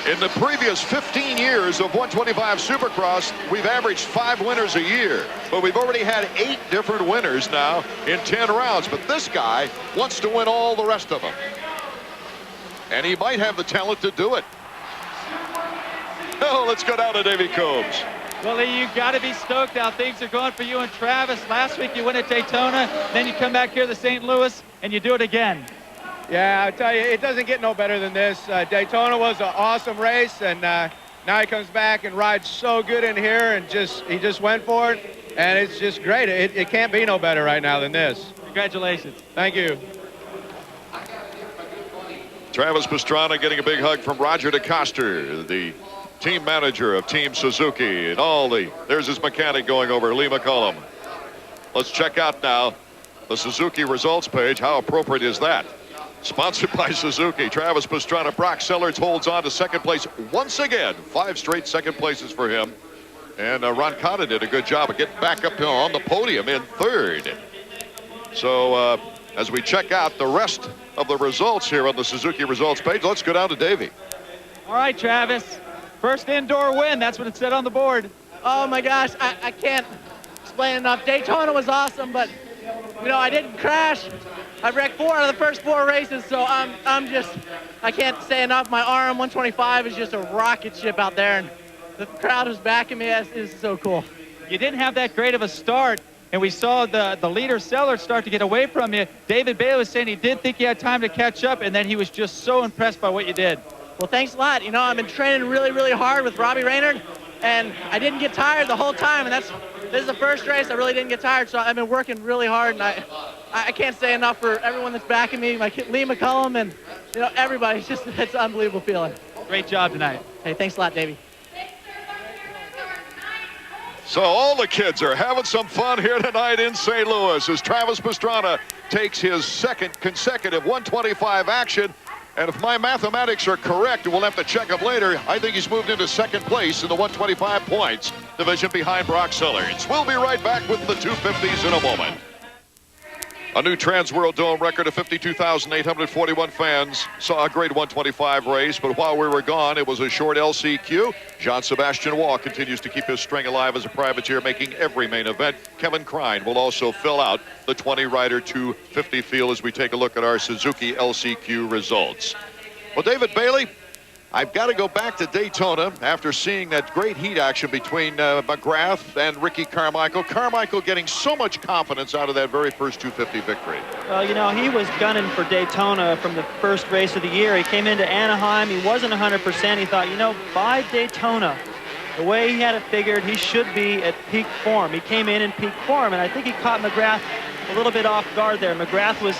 In the previous 15 years of 125 Supercross, we've averaged 5 winners a year, but we've already had 8 different winners now in 10 rounds. But this guy wants to win all the rest of them. And he might have the talent to do it. Oh, let's go down to Davey Combs. Well, Lee, you got to be stoked how things are going for you and Travis. Last week you win at Daytona, then you come back here to St. Louis and you do it again. Yeah, I tell you, it doesn't get no better than this. Daytona was an awesome race, and now he comes back and rides so good in here, and he just went for it, and it's just great. It can't be no better right now than this. Congratulations. Thank you. Travis Pastrana getting a big hug from Roger DeCoster, the team manager of Team Suzuki, and there's his mechanic going over, Lee McCollum. Let's check out now the Suzuki results page. How appropriate is that? Sponsored by Suzuki. Travis Pastrana, Brock Sellards holds on to second place once again. 5 straight second places for him. And Roncada did a good job of getting back up on the podium in 3rd. So as we check out the rest of the results here on the Suzuki results page, let's go down to Davey. All right, Travis. First indoor win, that's what it said on the board. Oh my gosh, I can't explain enough. Daytona was awesome, but you know, I didn't crash. I wrecked 4 out of the first 4 races, so I can't say enough. My RM 125 is just a rocket ship out there, and the crowd is backing me. It's so cool. You didn't have that great of a start, and we saw the leader Sellers start to get away from you. David Bailey was saying he did think he had time to catch up, and then he was just so impressed by what you did. Well, thanks a lot. You know, I've been training really, really hard with Robbie Raynard, and I didn't get tired the whole time, and this is the first race I really didn't get tired, so I've been working really hard, and I can't say enough for everyone that's backing me, my kid Lee McCullum, and you know, everybody. It's an unbelievable feeling. Great job tonight. Hey, thanks a lot, Davey. So all the kids are having some fun here tonight in St. Louis as Travis Pastrana takes his second consecutive 125 action. And if my mathematics are correct, and we'll have to check them later, I think he's moved into second place in the 125 points division behind Brock Sellers. We'll be right back with the 250s in a moment. A new Trans World Dome record of 52,841 fans saw a great 125 race, but while we were gone, it was a short LCQ. Jean-Sebastian Waugh continues to keep his string alive as a privateer, making every main event. Kevin Krein will also fill out the 20-rider 250 field as we take a look at our Suzuki LCQ results. Well, David Bailey, I've got to go back to Daytona after seeing that great heat action between McGrath and Ricky Carmichael. Carmichael getting so much confidence out of that very first 250 victory. Well, you know, he was gunning for Daytona from the first race of the year. He came into Anaheim. He wasn't 100%. He thought, you know, by Daytona, the way he had it figured, he should be at peak form. He came in peak form, and I think he caught McGrath a little bit off guard there. McGrath was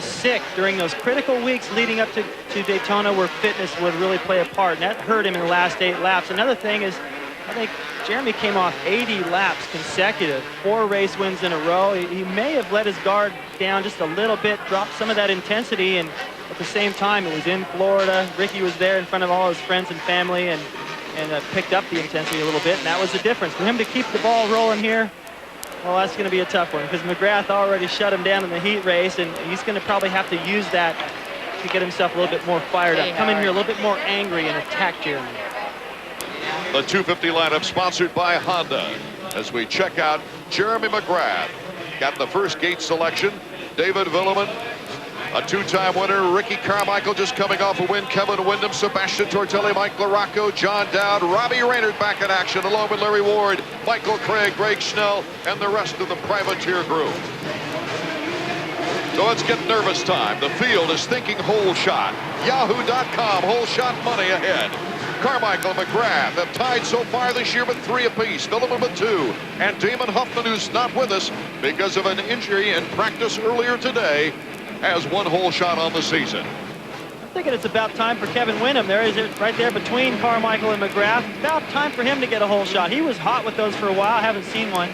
sick during those critical weeks leading up to Daytona where fitness would really play a part, and that hurt him in the last 8 laps. Another thing is, I think Jeremy came off 80 laps consecutive, 4 race wins in a row. He may have let his guard down just a little bit, dropped some of that intensity, and at the same time, it was in Florida. Ricky was there in front of all his friends and family and picked up the intensity a little bit, and that was the difference. For him to keep the ball rolling here, well, that's going to be a tough one because McGrath already shut him down in the heat race, and he's going to probably have to use that to get himself a little bit more fired up. Come in here a little bit more angry and attack Jeremy. The 250 lineup sponsored by Honda as we check out Jeremy McGrath. Got the first gate selection. David Villeman, a 2-time winner. Ricky Carmichael just coming off a win. Kevin Windham, Sebastian Tortelli, Mike LaRocco, John Dowd, Robbie Raynard back in action along with Larry Ward, Michael Craig, Greg Schnell, and the rest of the privateer group. So it's get nervous time. The field is thinking hole shot. Yahoo.com, hole shot money ahead. Carmichael and McGrath have tied so far this year with 3 apiece. Villeman with 2. And Damon Huffman, who's not with us because of an injury in practice earlier today, has 1 hole shot on the season. I'm thinking it's about time for Kevin Windham. There is it right there between Carmichael and McGrath. It's about time for him to get a hole shot. He was hot with those for a while. I haven't seen one.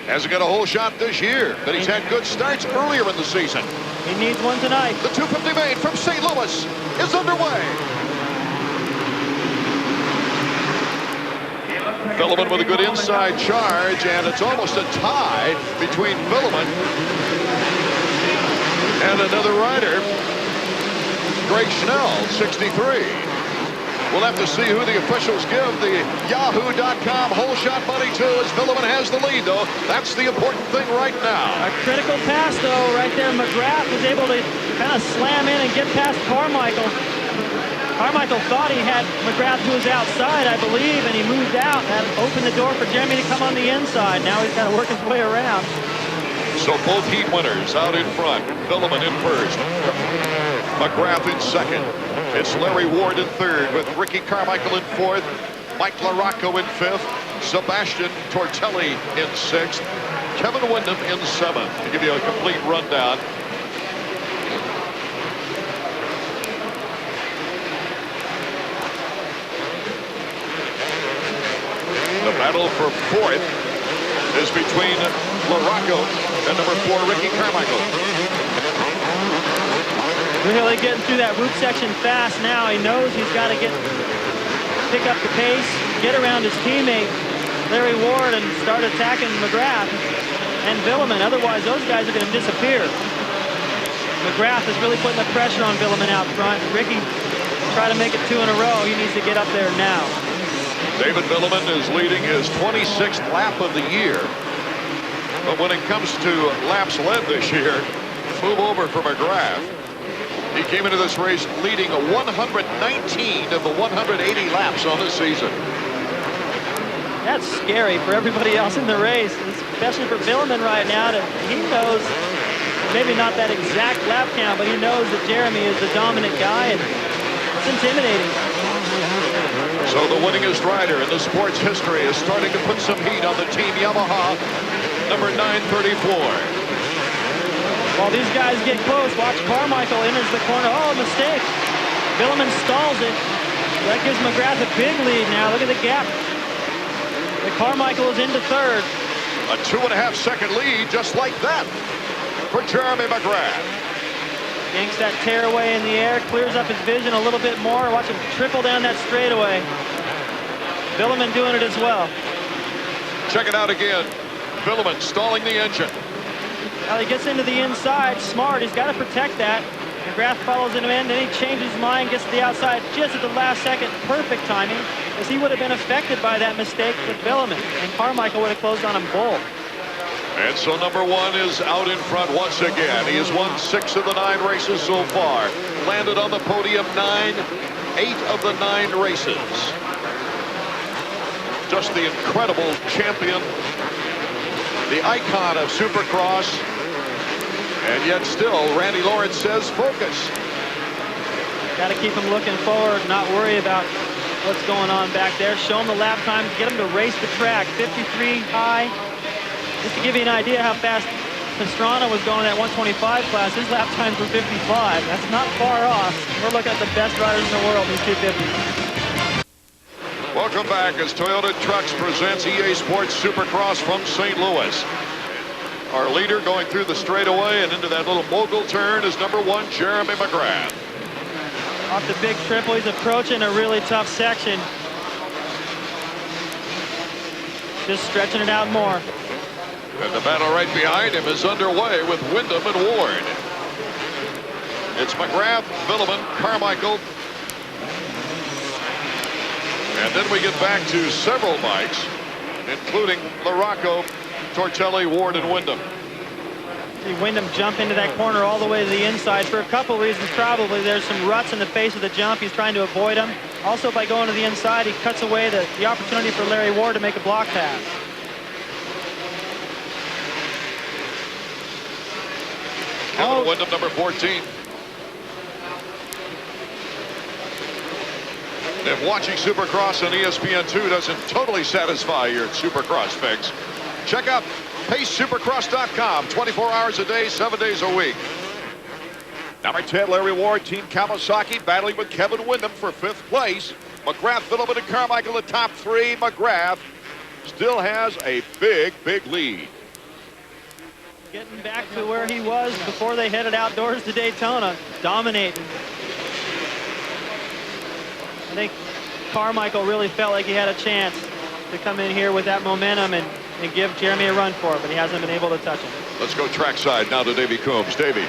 Hasn't got a hole shot this year, but he's had good starts earlier in the season. He needs one tonight. The 250 main from St. Louis is underway. Villeman with a good inside charge, and it's almost a tie between Villeman and another rider, Greg Schnell, 63. We'll have to see who the officials give the Yahoo.com hole shot money to as Villeman has the lead, though. That's the important thing right now. A critical pass, though, right there. McGrath was able to kind of slam in and get past Carmichael. Carmichael thought he had McGrath to his outside, I believe, and he moved out. That opened the door for Jeremy to come on the inside. Now he's got to work his way around. So both heat winners out in front. Villeman in first. McGrath in second. It's Larry Ward in third with Ricky Carmichael in fourth. Mike LaRocco in fifth. Sebastian Tortelli in sixth. Kevin Windham in seventh. To give you a complete rundown. The battle for fourth is between LaRocco and number 4, Ricky Carmichael. Really getting through that root section fast now. He knows he's got to pick up the pace, get around his teammate, Larry Ward, and start attacking McGrath and Villeman. Otherwise, those guys are going to disappear. McGrath is really putting the pressure on Villeman out front. Ricky try to make it 2 in a row. He needs to get up there now. David Milliman is leading his 26th lap of the year. But when it comes to laps led this year, move over for McGrath. He came into this race leading 119 of the 180 laps on the season. That's scary for everybody else in the race, especially for Milliman right now. He knows, maybe not that exact lap count, but he knows that Jeremy is the dominant guy, and it's intimidating. So the winningest rider in the sport's history is starting to put some heat on the Team Yamaha, number 934. While these guys get close, watch Carmichael enters the corner. Oh, mistake. Milliman stalls it. That gives McGrath a big lead now. Look at the gap. And Carmichael is into third. A 2.5-second lead, just like that, for Jeremy McGrath. Yanks that tearaway in the air, clears up his vision a little bit more. Watch him triple down that straightaway. Milliman doing it as well. Check it out again. Milliman stalling the engine. Well, he gets into the inside, smart. He's got to protect that. McGrath follows him in, then he changes his mind, gets to the outside just at the last second. Perfect timing, as he would have been affected by that mistake with Milliman, and Carmichael would have closed on him both. And so number 1 is out in front once again. He has won 6 of the 9 races so far. Landed on the podium 8 of the 9 races. Just the incredible champion, the icon of Supercross. And yet still, Randy Lawrence says focus. Got to keep him looking forward, not worry about what's going on back there. Show him the lap times, get him to race the track. 53 high. Just to give you an idea how fast Pastrana was going in that 125 class, his lap times were 55. That's not far off. We're looking at the best riders in the world, these 250s. Welcome back as Toyota Trucks presents EA Sports Supercross from St. Louis. Our leader going through the straightaway and into that little mogul turn is number 1, Jeremy McGrath. Off the big triple, he's approaching a really tough section. Just stretching it out more. And the battle right behind him is underway with Windham and Ward. It's McGrath, Milliman, Carmichael. And then we get back to several bikes, including Larocco, Tortelli, Ward, and Windham. See Windham jump into that corner all the way to the inside for a couple reasons. Probably there's some ruts in the face of the jump. He's trying to avoid them. Also, by going to the inside, he cuts away the opportunity for Larry Ward to make a block pass. Kevin Windham, number 14. If watching Supercross on ESPN2 doesn't totally satisfy your Supercross fix, check out PaceSupercross.com, 24 hours a day, 7 days a week. Number 10, Larry Ward, Team Kawasaki, battling with Kevin Windham for 5th place. McGrath, Milliman, and Carmichael, the top 3. McGrath still has a big, big lead. Getting back to where he was before they headed outdoors to Daytona, dominating. I think Carmichael really felt like he had a chance to come in here with that momentum and give Jeremy a run for it, but he hasn't been able to touch him. Let's go trackside now to Davey Coombs. Davey.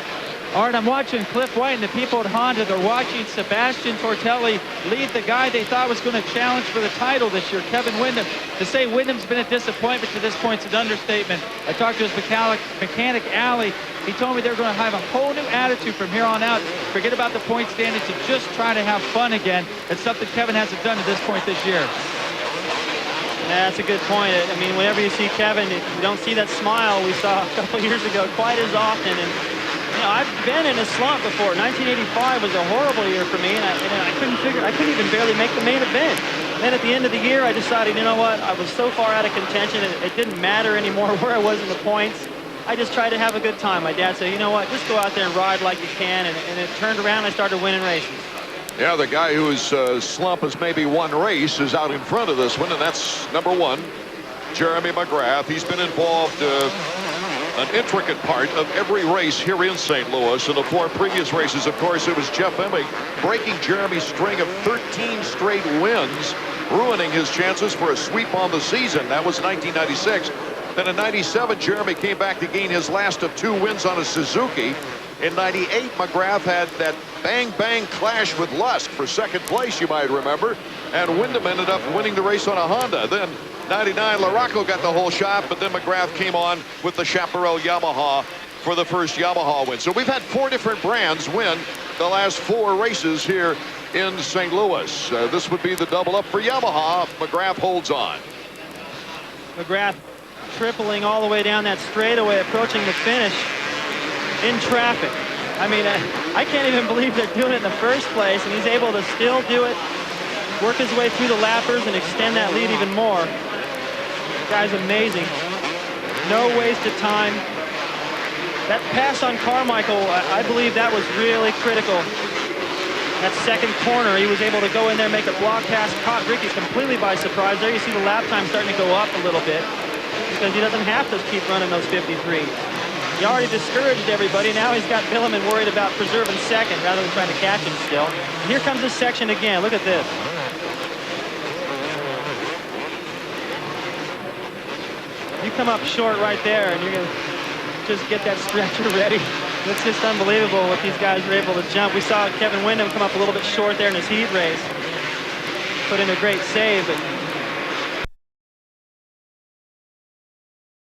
All right, I'm watching Cliff White and the people at Honda. They're watching Sebastian Tortelli lead the guy they thought was going to challenge for the title this year, Kevin Windham. To say Windham's been a disappointment to this point is an understatement. I talked to his mechanic Allie. He told me they're going to have a whole new attitude from here on out. Forget about the point standings and just try to have fun again. It's something Kevin hasn't done to this point this year. Yeah, that's a good point. I mean, whenever you see Kevin, you don't see that smile we saw a couple years ago quite as often. And you know, I've been in a slump before. 1985 was a horrible year for me, and I couldn't even barely make the main event. And then at the end of the year, I decided, you know what? I was so far out of contention, it didn't matter anymore where I was in the points. I just tried to have a good time. My dad said, you know what? Just go out there and ride like you can, and it turned around. I started winning races. Yeah, the guy whose slump has maybe one race is out in front of this one, and that's number 1, Jeremy McGrath. He's been involved an intricate part of every race here in St. Louis. In the 4 previous races, of course, it was Jeff Emig breaking Jeremy's string of 13 straight wins, ruining his chances for a sweep on the season. That was 1996. Then in 97, Jeremy came back to gain his last of 2 wins on a Suzuki. In 98, McGrath had that bang-bang clash with Lusk for second place, you might remember. And Wyndham ended up winning the race on a Honda. Then 99, LaRocco got the whole shot, but then McGrath came on with the Chaparral Yamaha for the first Yamaha win. So we've had 4 different brands win the last 4 races here in St. Louis. This would be the double up for Yamaha. McGrath holds on. McGrath tripling all the way down that straightaway, approaching the finish in traffic. I mean, I can't even believe they're doing it in the first place, and he's able to still do it, work his way through the lappers and extend that lead even more. The guy's amazing. No wasted time. That pass on Carmichael, I believe that was really critical. That second corner, he was able to go in there, make a block pass, caught Ricky completely by surprise. There you see the lap time starting to go up a little bit because he doesn't have to keep running those 53s. He already discouraged everybody. Now he's got Milliman worried about preserving second rather than trying to catch him still. And here comes this section again. Look at this. You come up short right there, and you're going to just get that stretcher ready. It's just unbelievable what these guys are able to jump. We saw Kevin Wyndham come up a little bit short there in his heat race. Put in a great save, but